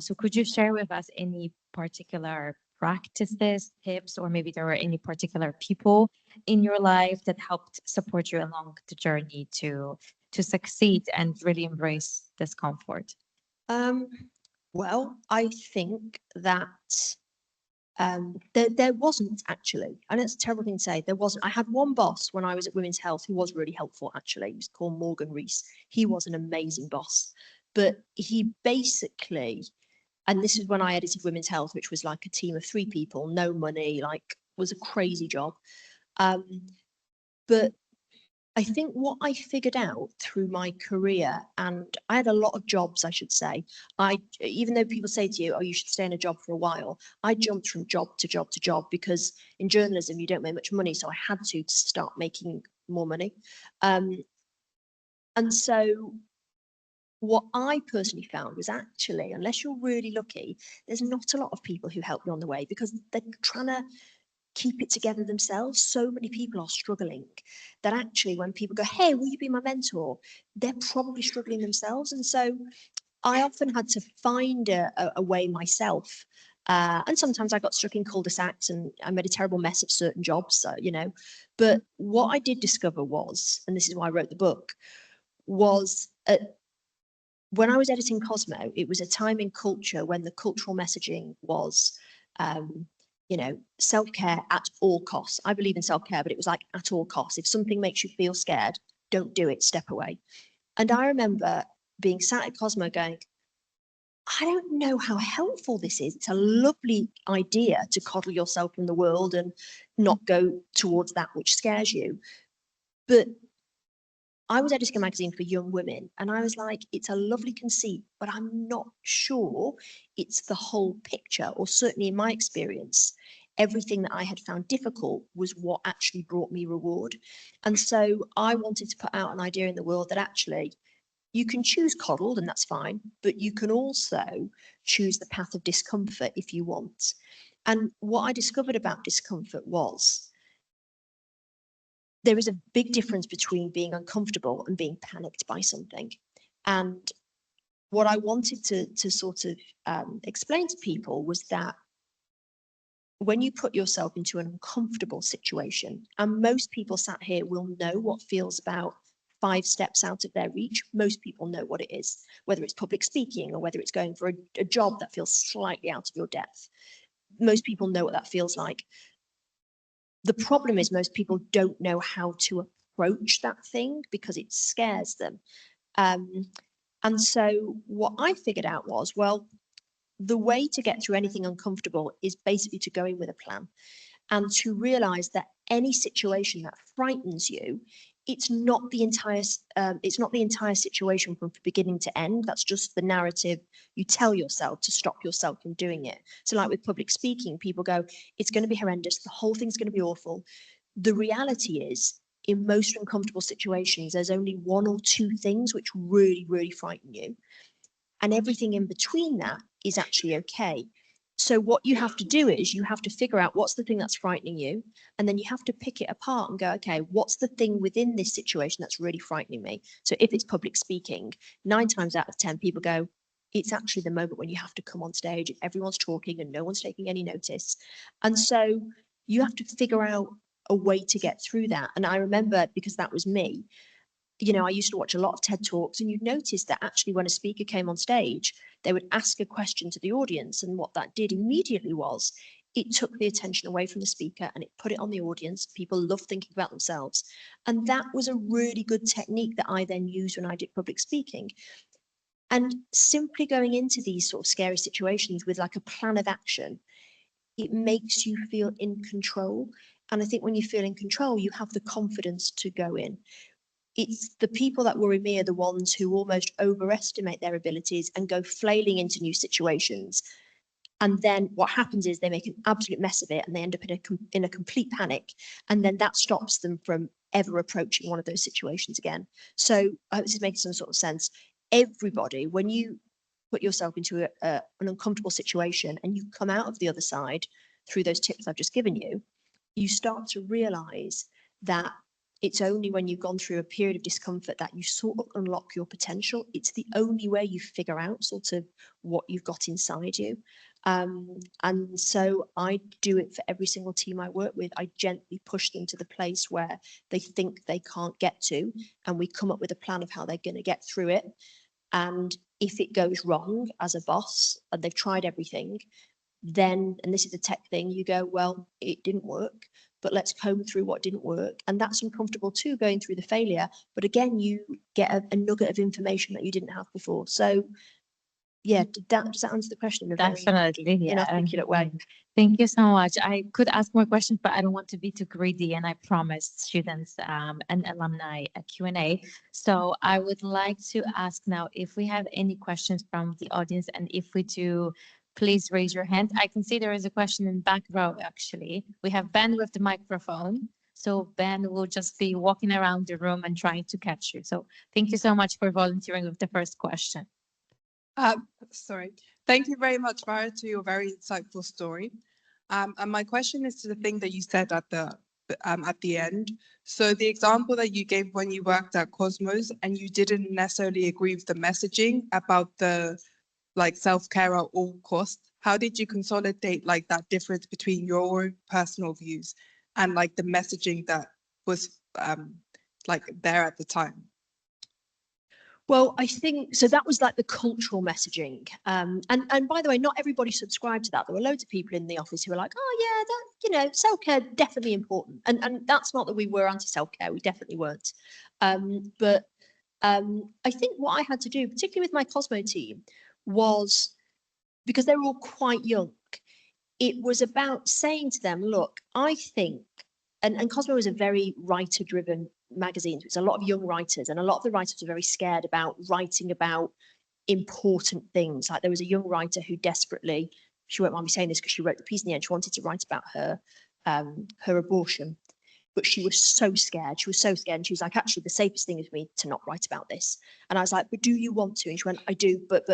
So could you share with us any particular practices, tips, or maybe there were any particular people in your life that helped support you along the journey to succeed and really embrace discomfort? Well, I think that there wasn't actually, and it's a terrible thing to say, there wasn't. I had one boss when I was at Women's Health who was really helpful, actually. He was called Morgan Rees. He was an amazing boss, but he basically, and this is when I edited Women's Health, which was like a team of 3 people, no money, like was a crazy job. But I think what I figured out through my career, and I had a lot of jobs, I should say. Even though people say to you, oh, you should stay in a job for a while, I jumped from job to job to job because in journalism, you don't make much money. So I had to start making more money. And so what I personally found was actually, unless you're really lucky, there's not a lot of people who help you on the way because they're trying to keep it together themselves. So many people are struggling that actually when people go, hey, will you be my mentor? They're probably struggling themselves. And so I often had to find a way myself. And sometimes I got stuck in cul-de-sacs and I made a terrible mess of certain jobs, But what I did discover was, and this is why I wrote the book, was when I was editing Cosmo, it was a time in culture when the cultural messaging was, self-care at all costs. I believe in self-care, but it was like at all costs. If something makes you feel scared, don't do it, step away. And I remember being sat at Cosmo going, I don't know how helpful this is. It's a lovely idea to coddle yourself from the world and not go towards that which scares you. But I was editing a magazine for young women and I was like, it's a lovely conceit, but I'm not sure it's the whole picture, or certainly in my experience, everything that I had found difficult was what actually brought me reward. And so I wanted to put out an idea in the world that actually you can choose coddled and that's fine, but you can also choose the path of discomfort if you want. And what I discovered about discomfort was there is a big difference between being uncomfortable and being panicked by something. And what I wanted to sort of explain to people was that when you put yourself into an uncomfortable situation, and most people sat here will know what feels about 5 steps out of their reach. Most people know what it is, whether it's public speaking or whether it's going for a job that feels slightly out of your depth. Most people know what that feels like. The problem is most people don't know how to approach that thing because it scares them. And so what I figured out was, well, the way to get through anything uncomfortable is basically to go in with a plan and to realize that any situation that frightens you, it's not the entire situation from beginning to end. That's just the narrative you tell yourself to stop yourself from doing it. So like with public speaking, people go, it's going to be horrendous. The whole thing's going to be awful. The reality is, in most uncomfortable situations, there's only 1 or 2 things which really, really frighten you. And everything in between that is actually okay. So what you have to do is you have to figure out what's the thing that's frightening you, and then you have to pick it apart and go, okay, what's the thing within this situation that's really frightening me? So if it's public speaking, 9 times out of 10 people go, it's actually the moment when you have to come on stage and everyone's talking and no one's taking any notice. And so you have to figure out a way to get through that. And I remember, because that was me, you know, I used to watch a lot of TED Talks, and you'd notice that actually when a speaker came on stage, they would ask a question to the audience. And what that did immediately was it took the attention away from the speaker and it put it on the audience. People love thinking about themselves. And that was a really good technique that I then used when I did public speaking. And simply going into these sort of scary situations with like a plan of action, it makes you feel in control. And I think when you feel in control, you have the confidence to go in. It's the people that worry me are the ones who almost overestimate their abilities and go flailing into new situations. And then what happens is they make an absolute mess of it and they end up in a complete panic. And then that stops them from ever approaching one of those situations again. So I hope this is making some sort of sense. Everybody, when you put yourself into an uncomfortable situation and you come out of the other side through those tips I've just given you, you start to realize that it's only when you've gone through a period of discomfort that you sort of unlock your potential. It's the only way you figure out sort of what you've got inside you. And so I do it for every single team I work with. I gently push them to the place where they think they can't get to, and we come up with a plan of how they're going to get through it. And if it goes wrong as a boss and they've tried everything, then, and this is a tech thing, you go, well, it didn't work, but let's comb through what didn't work. And that's uncomfortable too, going through the failure. But again, you get a nugget of information that you didn't have before. So yeah, does that answer the question in a very Definitely, yeah. inarticulate way? Thank you so much. I could ask more questions, but I don't want to be too greedy, and I promised students and alumni a Q&A. So I would like to ask now if we have any questions from the audience, and if we do, please raise your hand. I can see there is a question in back row, actually. We have Ben with the microphone. So Ben will just be walking around the room and trying to catch you. So thank you so much for volunteering with the first question. Sorry. Thank you very much, Farrah, to your very insightful story. And my question is to the thing that you said at the end. So the example that you gave when you worked at Cosmos and you didn't necessarily agree with the messaging about the like self-care at all costs. How did you consolidate like that difference between your own personal views and like the messaging that was like there at the time? Well, I think so. That was like the cultural messaging. And by the way, not everybody subscribed to that. There were loads of people in the office who were like, oh yeah, that, you know, self-care definitely important. And that's not that we were anti-self-care. We definitely weren't. But I think what I had to do, particularly with my Cosmo team, was, because they were all quite young, it was about saying to them, look, I think, and Cosmo is a very writer-driven magazine. So it's a lot of young writers, and a lot of the writers are very scared about writing about important things. Like there was a young writer who desperately, she won't mind me saying this because she wrote the piece in the end, she wanted to write about her abortion, but she was so scared. She was so scared. And she was like, actually, the safest thing is for me to not write about this. And I was like, but do you want to? And she went, I do, but.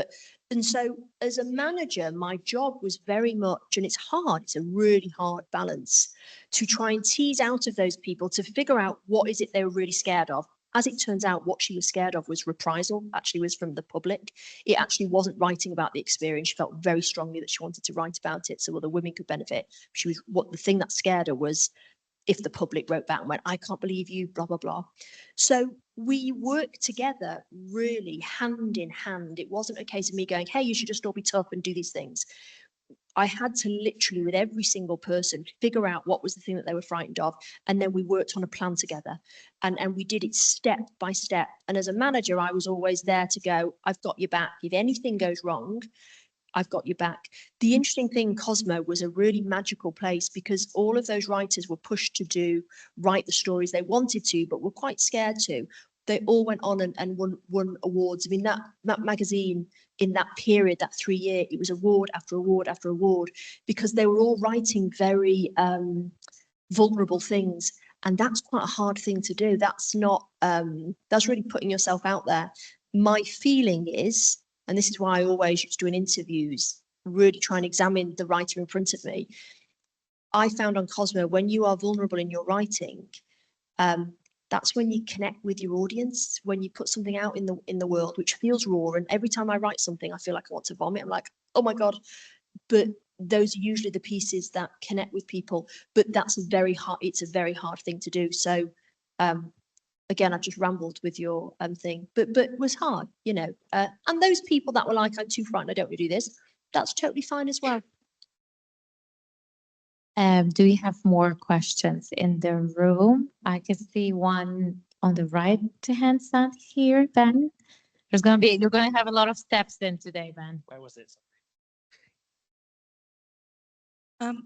And so as a manager, my job was very much, and it's hard, it's a really hard balance to try and tease out of those people to figure out what is it they were really scared of As it turns out, what she was scared of was reprisal, actually was from the public. It actually wasn't writing about the experience. She felt very strongly that she wanted to write about it so other women could benefit. The thing that scared her was if the public wrote back and went, I can't believe you, blah, blah, blah. So we worked together really hand in hand. It wasn't a case of me going, hey, you should just all be tough and do these things. I had to literally, with every single person, figure out what was the thing that they were frightened of. And then we worked on a plan together. And we did it step by step. And as a manager, I was always there to go, I've got your back. If anything goes wrong, I've got your back. The interesting thing, Cosmo was a really magical place because all of those writers were pushed to write the stories they wanted to, but were quite scared to. They all went on and won awards. I mean, that magazine in that period, that 3 year, it was award after award after award because they were all writing very vulnerable things. And that's quite a hard thing to do. That's not, that's really putting yourself out there. My feeling is, and this is why I always used to do in interviews, really try and examine the writer in front of me. I found on Cosmo, when you are vulnerable in your writing, that's when you connect with your audience, when you put something out in the world, which feels raw. And every time I write something, I feel like I want to vomit. I'm like, oh my God. But those are usually the pieces that connect with people. But that's it's a very hard thing to do. So again, I just rambled with your thing, but it was hard, you know. And those people that were like, I'm too frightened, I don't want to do this, that's totally fine as well. Do we have more questions in the room? I can see one on the right hand side here, Ben. You're gonna have a lot of steps in today, Ben. Where was it?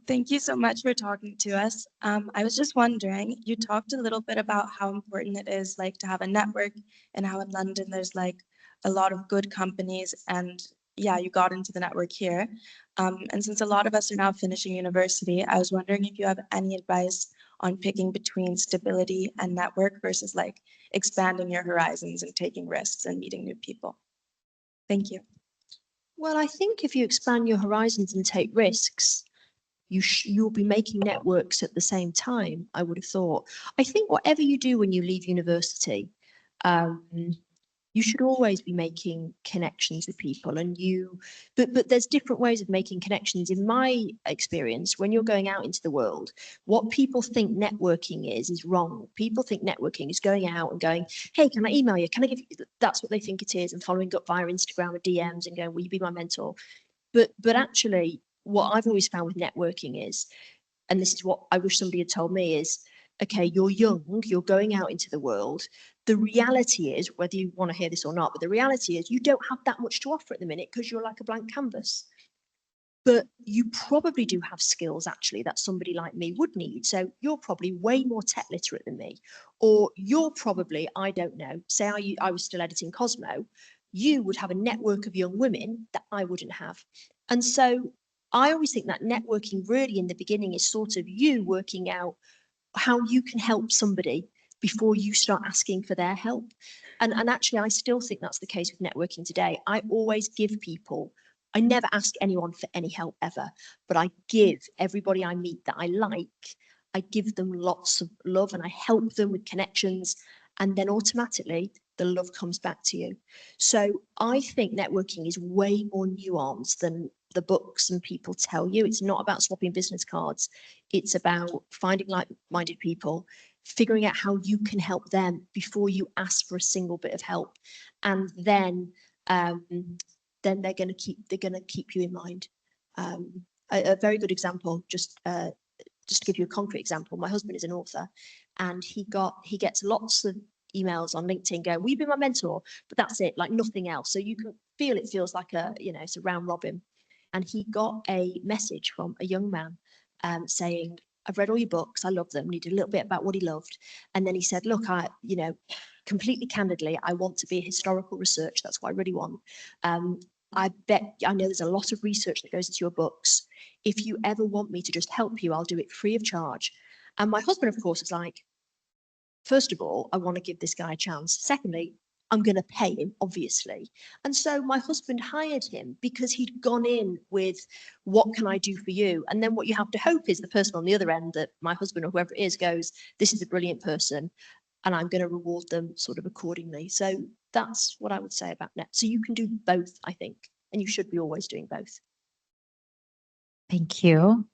Thank you so much for talking to us. I was just wondering, you talked a little bit about how important it is like to have a network and how in London there's like a lot of good companies and yeah, you got into the network here. And since a lot of us are now finishing university, I was wondering if you have any advice on picking between stability and network versus like expanding your horizons and taking risks and meeting new people. Thank you. Well, I think if you expand your horizons and take risks, you'll be making networks at the same time, I would have thought. I think whatever you do when you leave university, you should always be making connections with people but there's different ways of making connections. In my experience, when you're going out into the world, what people think networking is wrong. People think networking is going out and going, hey, can I email you? Can I give you? That's what they think it is, and following up via Instagram or DMs and going, will you be my mentor? But actually, what I've always found with networking is, and this is what I wish somebody had told me, is, okay, you're young, you're going out into the world. The reality is, whether you want to hear this or not, but the reality is you don't have that much to offer at the minute because you're like a blank canvas. But you probably do have skills actually that somebody like me would need. So you're probably way more tech literate than me, or you're probably, I don't know, say I was still editing Cosmo, you would have a network of young women that I wouldn't have. And so I always think that networking really in the beginning is sort of you working out how you can help somebody before you start asking for their help. And actually, I still think that's the case with networking today. I always give people, I never ask anyone for any help ever, but I give everybody I meet that I like, I give them lots of love and I help them with connections. And then automatically the love comes back to you. So I think networking is way more nuanced than the books and people tell you. It's not about swapping business cards. It's about finding like-minded people, figuring out how you can help them before you ask for a single bit of help. And then they're going to keep you in mind. A very good example, just to give you a concrete example, my husband is an author and he gets lots of emails on LinkedIn going, will you be my mentor? But that's it, like nothing else. So you can feel it feels like it's a round robin. And he got a message from a young man saying, I've read all your books, I love them. And he did a little bit about what he loved. And then he said, look, completely candidly, I want to be a historical researcher. That's what I really want. I know there's a lot of research that goes into your books. If you ever want me to just help you, I'll do it free of charge. And my husband, of course, is like, first of all, I want to give this guy a chance. Secondly, I'm going to pay him, obviously. And so my husband hired him because he'd gone in with, what can I do for you? And then what you have to hope is the person on the other end, that my husband or whoever it is, goes, this is a brilliant person. and I'm going to reward them sort of accordingly. So that's what I would say about net. So you can do both, I think, and you should be always doing both. Thank you.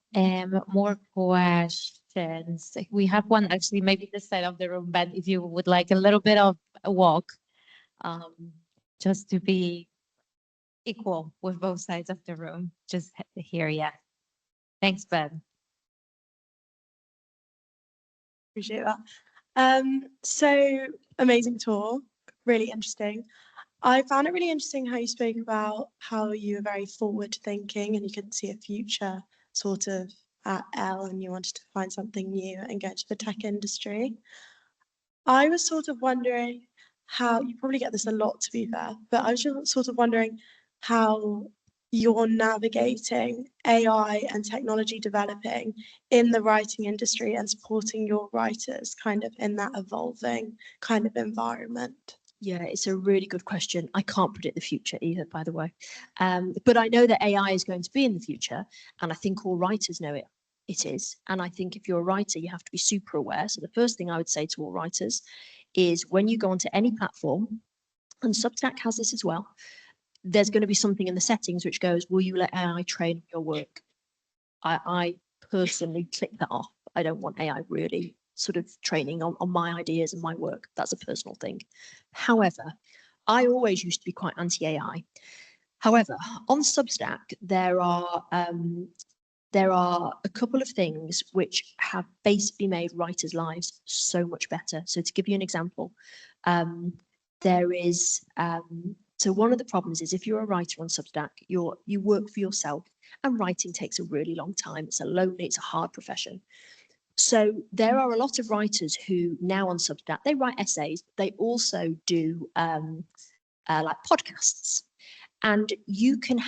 More questions. We have one actually, maybe this side of the room, but if you would like a little bit of a walk, just to be equal with both sides of the room, just here, yeah. Thanks, Ben. Appreciate that. So amazing talk, really interesting. I found it really interesting how you spoke about how you were very forward thinking and you could see a future sort of at Elle and you wanted to find something new and get to the tech industry. I was sort of wondering how, you probably get this a lot to be fair, but I was just sort of wondering how you're navigating AI and technology developing in the writing industry and supporting your writers kind of in that evolving kind of environment. Yeah, it's a really good question. I can't predict the future either, by the way. But I know that AI is going to be in the future, and I think all writers know it is. And I think if you're a writer, you have to be super aware. So the first thing I would say to all writers is when you go onto any platform, and Substack has this as well, there's going to be something in the settings which goes, will you let AI train your work? I personally click that off. I don't want AI really sort of training on my ideas and my work. That's a personal thing. However, I always used to be quite anti-AI. However, on Substack, there are a couple of things which have basically made writers' lives so much better. So to give you an example, there is so one of the problems is if you're a writer on Substack, you work for yourself, and writing takes a really long time. It's it's a hard profession. So there are a lot of writers who now on Substack, they write essays, but they also do like podcasts. And you can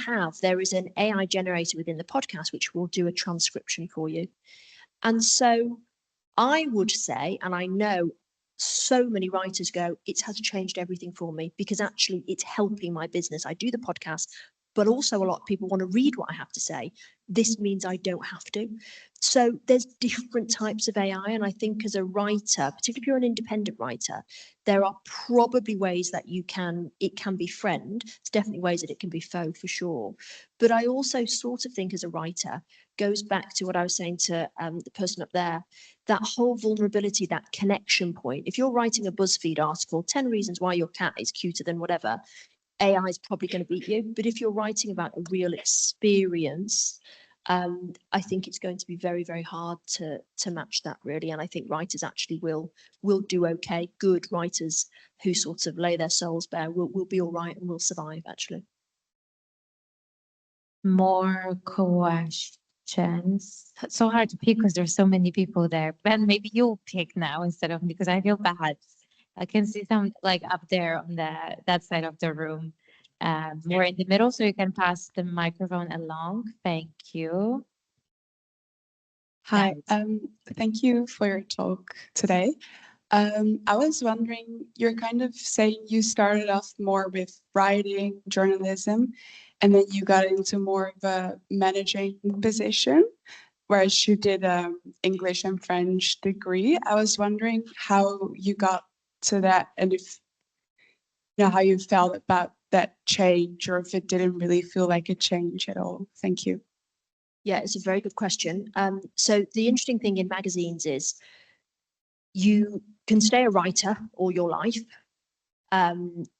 there is an AI generator within the podcast which will do a transcription for you. And so I would say, and I know so many writers go, it has changed everything for me because actually it's helping my business. I do the podcast, but also a lot of people want to read what I have to say. This means I don't have to. So there's different types of AI. And I think as a writer, particularly if you're an independent writer, there are probably ways that it can be friend. There's definitely ways that it can be foe for sure. But I also sort of think as a writer, goes back to what I was saying to the person up there, that whole vulnerability, that connection point. If you're writing a BuzzFeed article, 10 reasons why your cat is cuter than whatever, AI is probably going to beat you. But if you're writing about a real experience, I think it's going to be very, very hard to match that really. And I think writers actually will do okay. Good writers who sort of lay their souls bare will be all right and will survive actually. More questions. It's so hard to pick because there's so many people there. Ben, maybe you'll pick now instead of me because I feel bad. I can see some like up there on that side of the room, more in the middle, so you can pass the microphone along. Thank you. Hi, thank you for your talk today. I was wondering, you're kind of saying you started off more with writing, journalism, and then you got into more of a managing position, whereas you did English and French degree. I was wondering how you got to that and if how you felt about that change or if it didn't really feel like a change at all. Thank you. Yeah, it's a very good question. So the interesting thing in magazines is you can stay a writer all your life,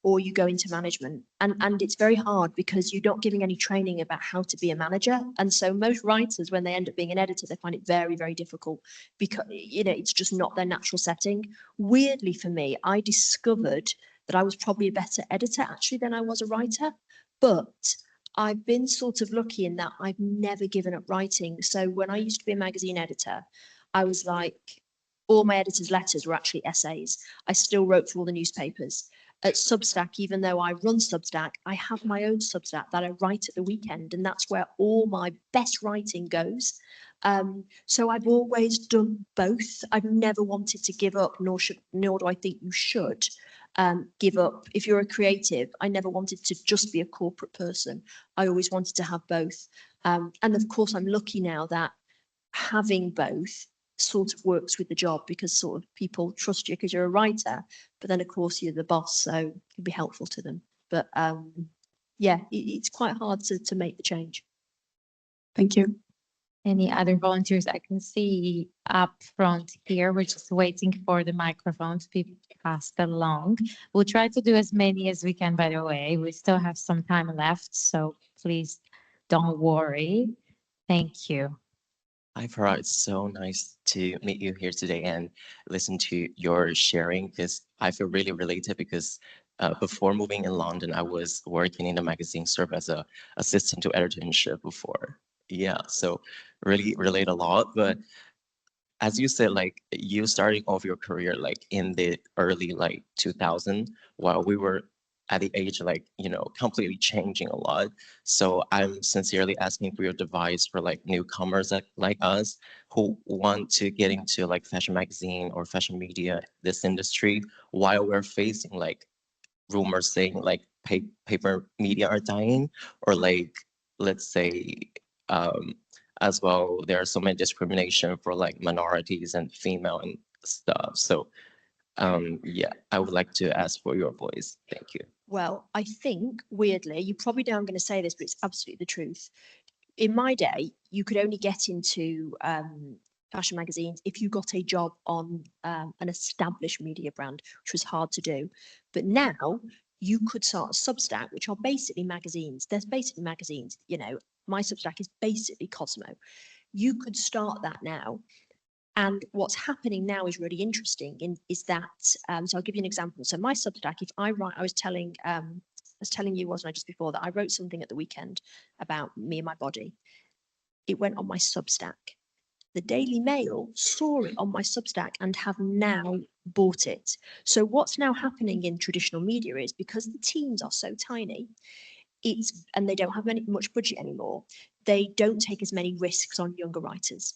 or you go into management. And it's very hard because you're not giving any training about how to be a manager. And so most writers, when they end up being an editor, they find it very, very difficult because, it's just not their natural setting. Weirdly for me, I discovered that I was probably a better editor actually than I was a writer. But I've been sort of lucky in that I've never given up writing. So when I used to be a magazine editor, I was like, all my editors' letters were actually essays. I still wrote for all the newspapers. At Substack, even though I run Substack, I have my own Substack that I write at the weekend, and that's where all my best writing goes. So I've always done both. I've never wanted to give up, nor do I think you should give up. If you're a creative, I never wanted to just be a corporate person. I always wanted to have both. And of course, I'm lucky now that having both sort of works with the job, because sort of people trust you because you're a writer, but then of course you're the boss, so it can be helpful to them. But yeah, it's quite hard to make the change. Thank you. Any other volunteers? I can see up front here. We're just waiting for the microphone to be passed along. We'll try to do as many as we can, by the way. We still have some time left, so please don't worry. Thank you. Hi, Farrah. It's so nice to meet you here today and listen to your sharing, because I feel really related, because before moving in London, I was working in a magazine, served as a assistant to editor-in-chief before. Yeah, so really relate a lot. But as you said, like you starting off your career like in the early like 2000, while we were at the age like, you know, completely changing a lot. So I'm sincerely asking for your advice for like newcomers like us who want to get into like fashion magazine or fashion media, this industry, while we're facing like rumors saying like paper media are dying, or like, let's say, um, as well, there's so many discrimination for like minorities and female and stuff. So yeah, I would like to ask for your voice. Thank you. Well, I think weirdly, you probably know I'm going to say this, but it's absolutely the truth. In my day, you could only get into fashion magazines if you got a job on an established media brand, which was hard to do. But now you could start a Substack, which are basically magazines. There's basically magazines, you know, my Substack is basically Cosmo. You could start that now. And what's happening now is really interesting is that, so I'll give you an example. So my Substack, if I write, I was telling you, wasn't I, just before that, I wrote something at the weekend about me and my body. It went on my Substack. The Daily Mail saw it on my Substack and have now bought it. So what's now happening in traditional media is, because the teams are so tiny, and they don't have much budget anymore, they don't take as many risks on younger writers.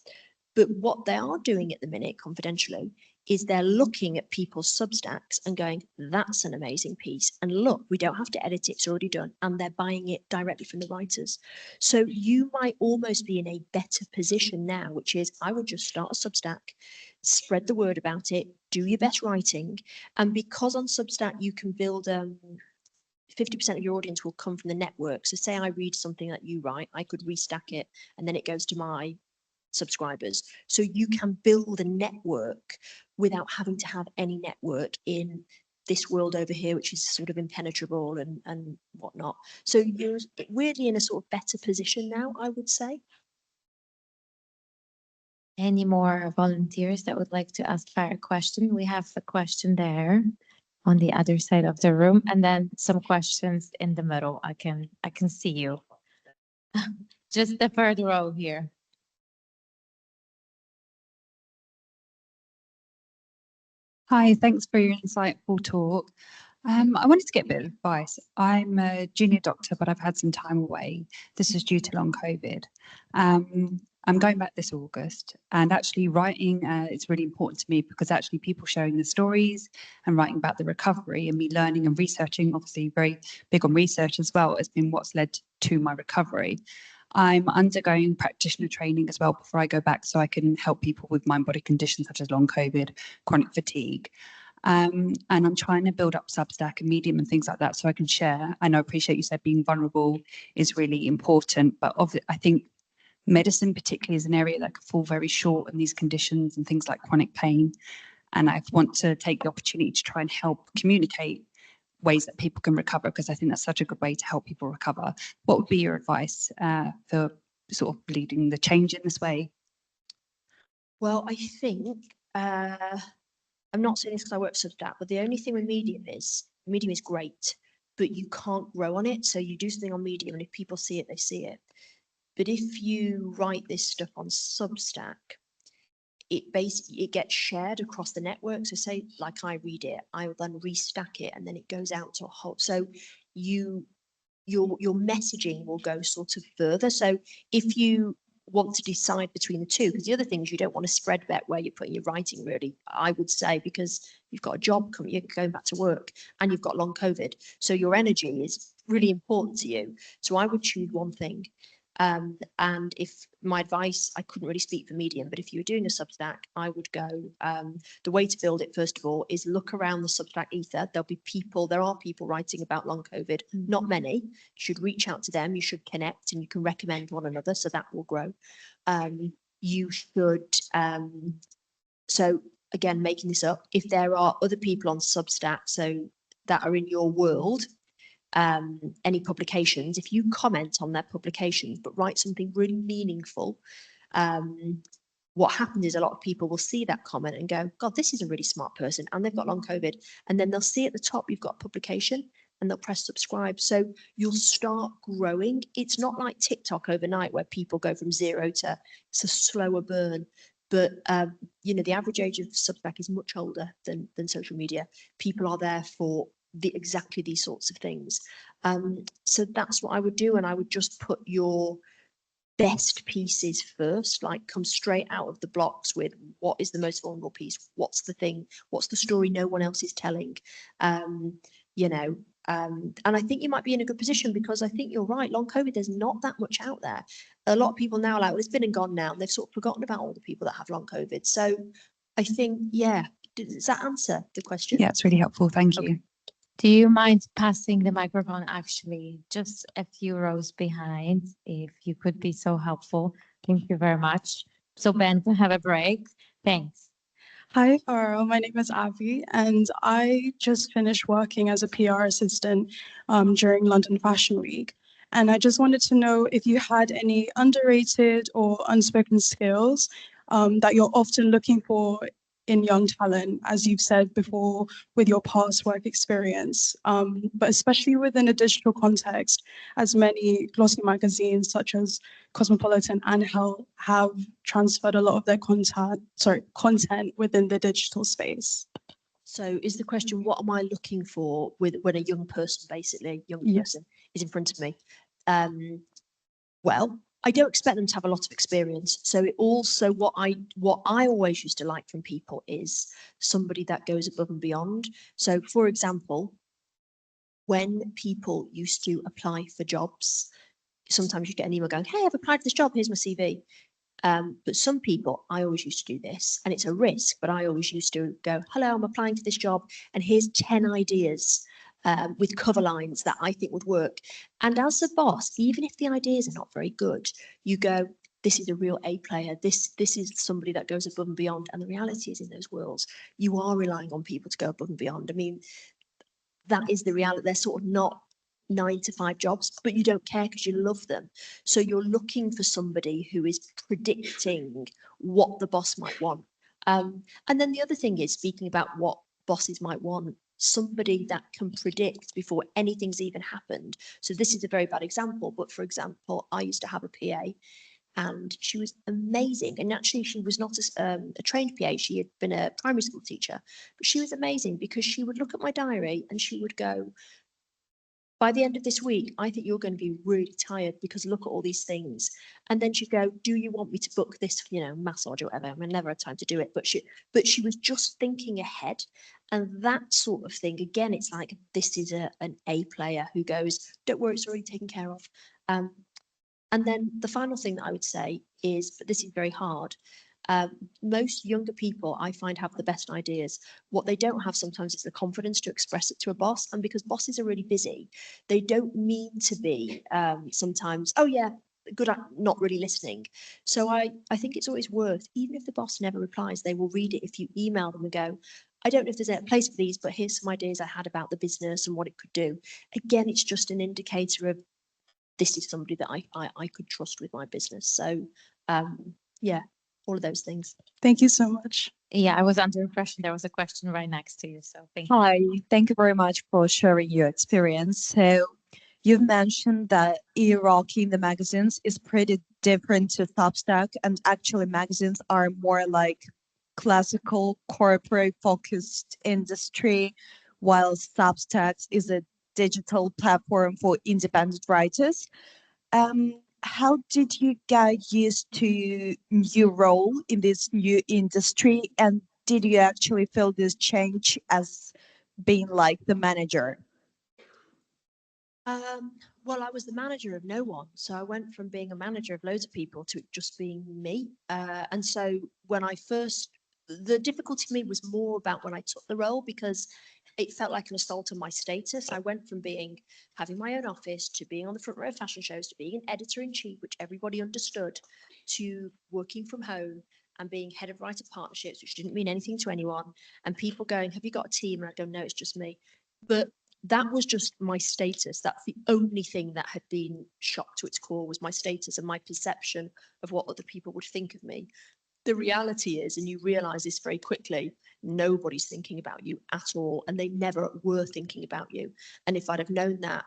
But what they are doing at the minute, confidentially, is they're looking at people's Substacks and going, that's an amazing piece. And look, we don't have to edit it, it's already done. And they're buying it directly from the writers. So you might almost be in a better position now, which is, I would just start a Substack, spread the word about it, do your best writing. And because on Substack, you can build 50% of your audience will come from the network. So say I read something that you write, I could restack it, and then it goes to my subscribers. So you can build a network without having to have any network in this world over here, which is sort of impenetrable and whatnot. So you're weirdly in a sort of better position now, I would say. Any more volunteers that would like to ask Farrah a question? We have a question there on the other side of the room, and then some questions in the middle. I can see you. Just the third row here. Hi, thanks for your insightful talk. I wanted to get a bit of advice. I'm a junior doctor, but I've had some time away. This is due to long COVID. I'm going back this August, and actually writing is really important to me, because actually people sharing the stories and writing about the recovery and me learning and researching, obviously very big on research as well, has been what's led to my recovery. I'm undergoing practitioner training as well before I go back, so I can help people with mind-body conditions such as long COVID, chronic fatigue. And I'm trying to build up Substack and Medium and things like that so I can share. I know, I appreciate you said being vulnerable is really important, but I think medicine particularly is an area that can fall very short in these conditions and things like chronic pain. And I want to take the opportunity to try and help communicate ways that people can recover, because I think that's such a good way to help people recover. What would be your advice for sort of leading the change in this way? Well, I think, I'm not saying this because I work for Substack, but the only thing with Medium is great, but you can't grow on it. So you do something on Medium, and if people see it, they see it. But if you write this stuff on Substack, it gets shared across the network. So say like I read it, I will then restack it, and then it goes out to a whole. So your messaging will go sort of further. So if you want to decide between the two, because the other thing is you don't want to spread bet where you're putting your writing, really, I would say, because you've got a job coming, you're going back to work, and you've got long COVID. So your energy is really important to you. So I would choose one thing. And if my advice, I couldn't really speak for Medium, but if you were doing a Substack, I would go, the way to build it, first of all, is look around the Substack ether. There are people writing about long COVID, not many. You should reach out to them, you should connect, and you can recommend one another, so that will grow. You should, so again, making this up, if there are other people on Substack, so that are in your world, any publications, if you comment on their publications, but write something really meaningful, what happens is a lot of people will see that comment and go, God, this is a really smart person, and they've got long COVID. And then they'll see at the top, you've got a publication, and they'll press subscribe. So you'll start growing. It's not like TikTok overnight where people go from 0 to, it's a slower burn. But, you know, the average age of Substack is much older than social media. People are there for exactly these sorts of things. So that's what I would do. And I would just put your best pieces first, like come straight out of the blocks with what is the most vulnerable piece? What's the thing? What's the story no one else is telling? You know, and I think you might be in a good position because I think you're right. Long COVID, there's not that much out there. A lot of people now are like, well, it's been and gone now. And they've sort of forgotten about all the people that have long COVID. So I think, yeah, does that answer the question? Yeah, it's really helpful. Thank you. Okay. Do you mind passing the microphone actually just a few rows behind, if you could be so helpful? Thank you very much. So Ben can have a break. Thanks. Hi, Farrah. My name is Avi, and I just finished working as a PR assistant during London Fashion Week. And I just wanted to know if you had any underrated or unspoken skills that you're often looking for in young talent, as you've said before, with your past work experience, but especially within a digital context, as many glossy magazines such as Cosmopolitan and Elle have transferred a lot of their content within the digital space. So is the question, what am I looking for when a young person, basically, young Yes. person is in front of me? Well, I don't expect them to have a lot of experience. So it also, what I always used to like from people is somebody that goes above and beyond. So for example, when people used to apply for jobs, sometimes you get an email going, hey, I've applied for this job, here's my CV. But some people, I always used to do this, and it's a risk, but I always used to go, hello, I'm applying for this job, and here's 10 ideas with cover lines that I think would work. And as a boss, even if the ideas are not very good, you go, this is a real A player. This is somebody that goes above and beyond. And the reality is, in those worlds, you are relying on people to go above and beyond. I mean, that is the reality. They're sort of not 9-to-5 jobs, but you don't care because you love them. So you're looking for somebody who is predicting what the boss might want. And then the other thing is, speaking about what bosses might want, somebody that can predict before anything's even happened. So this is a very bad example, but for example, I used to have a PA and she was amazing. And actually, she was not a trained PA. She had been a primary school teacher, but she was amazing because she would look at my diary and she would go, by the end of this week, I think you're going to be really tired because look at all these things. And then she'd go, do you want me to book this, you know, massage or whatever? I mean, I never had time to do it, but she was just thinking ahead. And that sort of thing, again, it's like, this is an A player who goes, don't worry, it's already taken care of. And then the final thing that I would say is, but this is very hard, most younger people I find have the best ideas. What they don't have sometimes is the confidence to express it to a boss. And because bosses are really busy, they don't mean to be sometimes, oh yeah, good at not really listening. So I think it's always worth, even if the boss never replies, they will read it if you email them and go, I don't know if there's a place for these, but here's some ideas I had about the business and what it could do. Again, it's just an indicator of this is somebody that I could trust with my business. So yeah, all of those things. Thank you so much. Yeah, I was under impression there was a question right next to you. So thank you. Hi, thank you very much for sharing your experience. So you've mentioned that hierarchy in the magazines is pretty different to Substack, and actually magazines are more like classical corporate focused industry, while Substack is a digital platform for independent writers. How did you get used to your role in this new industry, and did you actually feel this change as being like the manager? Well, I was the manager of no one. So I went from being a manager of loads of people to it just being me. And so when I first, the difficulty for me was more about when I took the role because it felt like an assault on my status. I went from having my own office to being on the front row of fashion shows to being an editor in chief, which everybody understood, to working from home and being head of writer partnerships, which didn't mean anything to anyone. And people going, have you got a team? And I go, no, it's just me. But that was just my status. That's the only thing that had been shocked to its core was my status and my perception of what other people would think of me. The reality is, and you realize this very quickly, nobody's thinking about you at all, and they never were thinking about you. And if I'd have known that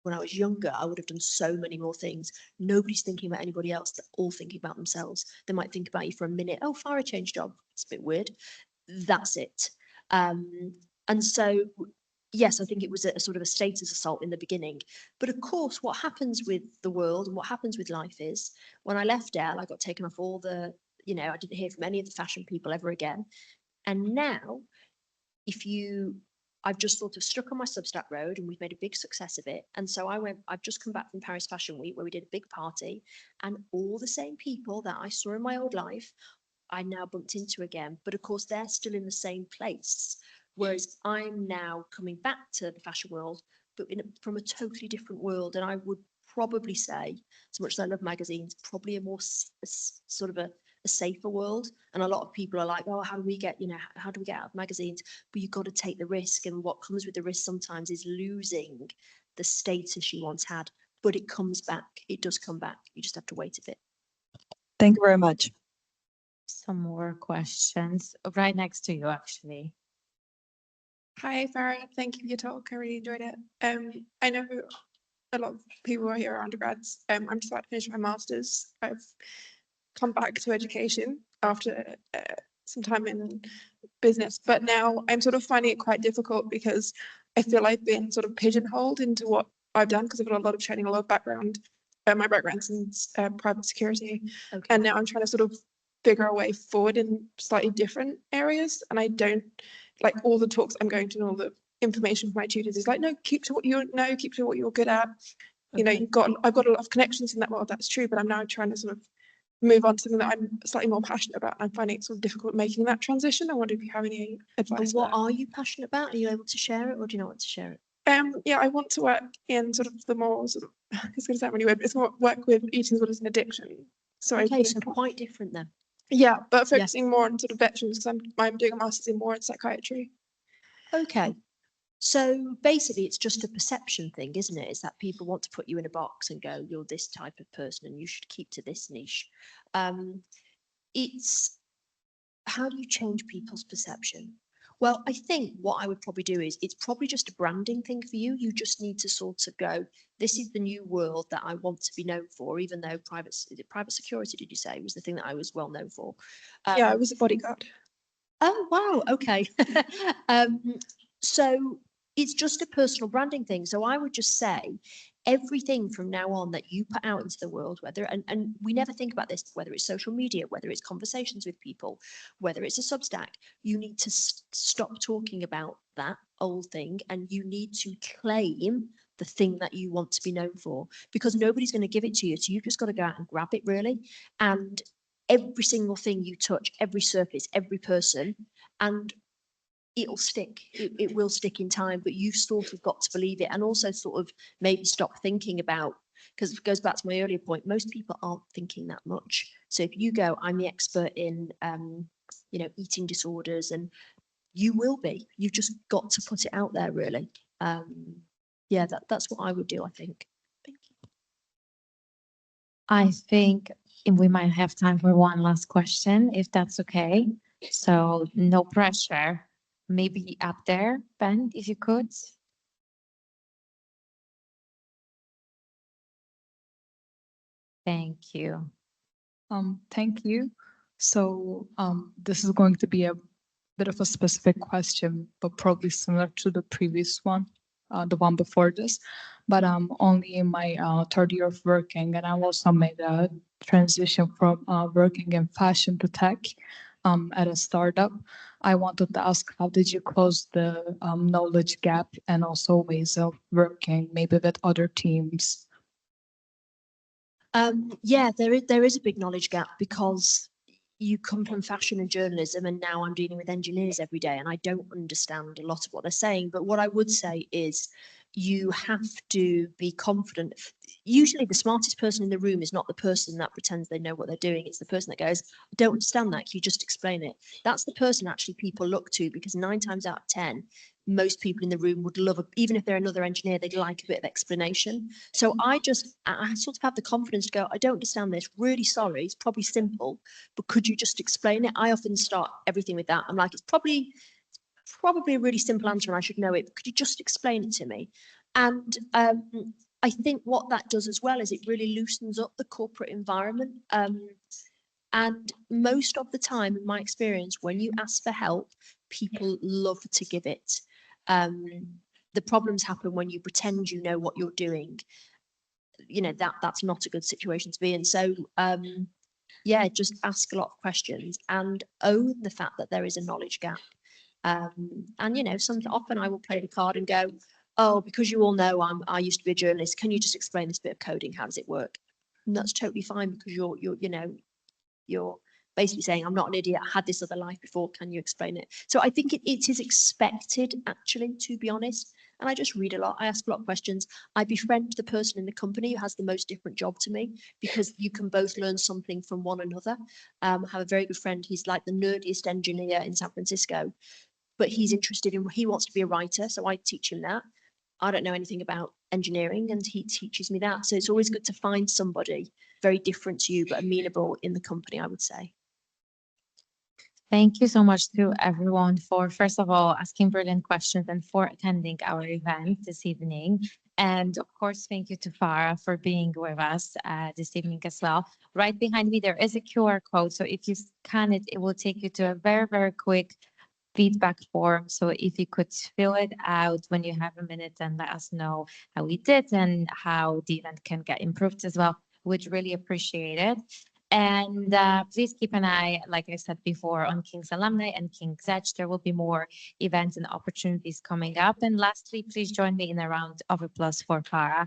when I was younger, I would have done so many more things. Nobody's thinking about anybody else. They're all thinking about themselves. They might think about you for a minute. Oh, Farrah changed job. It's a bit weird. That's it. And so yes, I think it was a sort of a status assault in the beginning. But of course, what happens with the world and what happens with life is when I left Elle, I got taken off all the, I didn't hear from any of the fashion people ever again. And now, I've just sort of stuck on my Substack road and we've made a big success of it. And so I've just come back from Paris Fashion Week where we did a big party and all the same people that I saw in my old life, I now bumped into again. But of course, they're still in the same place. Whereas I'm now coming back to the fashion world, but from a totally different world. And I would probably say, as much as I love magazines, probably a more sort of a safer world. And a lot of people are like, oh, how do we get out of magazines? But you've got to take the risk. And what comes with the risk sometimes is losing the status you once had. But it comes back. It does come back. You just have to wait a bit. Thank you very much. Some more questions right next to you, actually. Hi, Farrah. Thank you for your talk. I really enjoyed it. I know a lot of people are here are undergrads. I'm just about to finish my master's. I've come back to education after some time in business, but now I'm sort of finding it quite difficult because I feel I've been sort of pigeonholed into what I've done because I've got a lot of training, a lot of background. My background's in private security, and now I'm trying to sort of figure a way forward in slightly different areas, and I don't like all the talks I'm going to and all the information from my tutors is like, no, keep to what you know, keep to what you're good at. You know, I've got a lot of connections in that world, that's true, but I'm now trying to sort of move on to something that I'm slightly more passionate about. I'm finding it sort of difficult making that transition. I wonder if you have any advice. And what are you passionate about? Are you able to share it or do you not want to share it? Yeah, I want to work in sort of the more sort of, it's going to sound really weird, but it's more work with eating disorders and addiction. So okay, so quite different then. Yeah, but focusing more on sort of veterans because I'm doing a master's in more in psychiatry. Okay. So basically it's just a perception thing, isn't it? It's that people want to put you in a box and go, you're this type of person and you should keep to this niche. It's how do you change people's perception? Well, I think what I would probably do is it's probably just a branding thing for you. You just need to sort of go, this is the new world that I want to be known for, even though private security, did you say, was the thing that I was well known for? Yeah, I was a bodyguard. Oh, wow. Okay. So it's just a personal branding thing. So I would just say everything from now on that you put out into the world, and we never think about this, whether it's social media, whether it's conversations with people, whether it's a Substack, you need to stop talking about that old thing and you need to claim the thing that you want to be known for because nobody's going to give it to you. So you've just got to go out and grab it really. And every single thing you touch, every surface, every person, and it'll stick. It will stick in time, but you've sort of got to believe it and also sort of maybe stop thinking about, because it goes back to my earlier point, most people aren't thinking that much. So if you go, I'm the expert in, eating disorders, and you will be, you've just got to put it out there really. Yeah, that's what I would do, I think. Thank you. I think we might have time for one last question, if that's okay. So no pressure. Maybe up there, Ben, if you could. Thank you. Thank you. So this is going to be a bit of a specific question, but probably similar to the previous one, the one before this. But I'm only in my third year of working, and I also made a transition from working in fashion to tech. at a startup. I wanted to ask, how did you close the knowledge gap and also ways of working maybe with other teams? Yeah, there is a big knowledge gap because you come from fashion and journalism, and now I'm dealing with engineers every day, and I don't understand a lot of what they're saying. But what I would say is you have to be confident. Usually the smartest person in the room is not the person that pretends they know what they're doing. It's the person that goes, I don't understand that. Can you just explain it? That's the person actually people look to, because 9 times out of 10, most people in the room would love, even if they're another engineer, they'd like a bit of explanation. So I sort of have the confidence to go, I don't understand this, really sorry, it's probably simple, but could you just explain it? I often start everything with that. I'm like, it's probably a really simple answer and I should know it, but could you just explain it to me? And I think what that does as well is it really loosens up the corporate environment. And most of the time, in my experience, when you ask for help, people love to give it. The problems happen when you pretend you know what you're doing. You know, that's not a good situation to be in. So yeah, just ask a lot of questions and own the fact that there is a knowledge gap. And you know, often I will play the card and go, oh, because you all know I used to be a journalist, can you just explain this bit of coding? How does it work? And that's totally fine, because you're basically saying, I'm not an idiot, I had this other life before, can you explain it? So I think it is expected, actually, to be honest. And I just read a lot, I ask a lot of questions. I befriend the person in the company who has the most different job to me, because you can both learn something from one another. I have a very good friend, he's like the nerdiest engineer in San Francisco, but he wants to be a writer, so I teach him that. I don't know anything about engineering and he teaches me that. So it's always good to find somebody very different to you but amenable in the company, I would say. Thank you so much to everyone for, first of all, asking brilliant questions and for attending our event this evening. And of course, thank you to Farrah for being with us this evening as well. Right behind me, there is a QR code. So if you scan it, it will take you to a very, very quick feedback form. So if you could fill it out when you have a minute and let us know how we did and how the event can get improved as well, we'd really appreciate it. And please keep an eye, like I said before, on King's Alumni and King's Edge. There will be more events and opportunities coming up. And lastly, please join me in a round of applause for Farrah.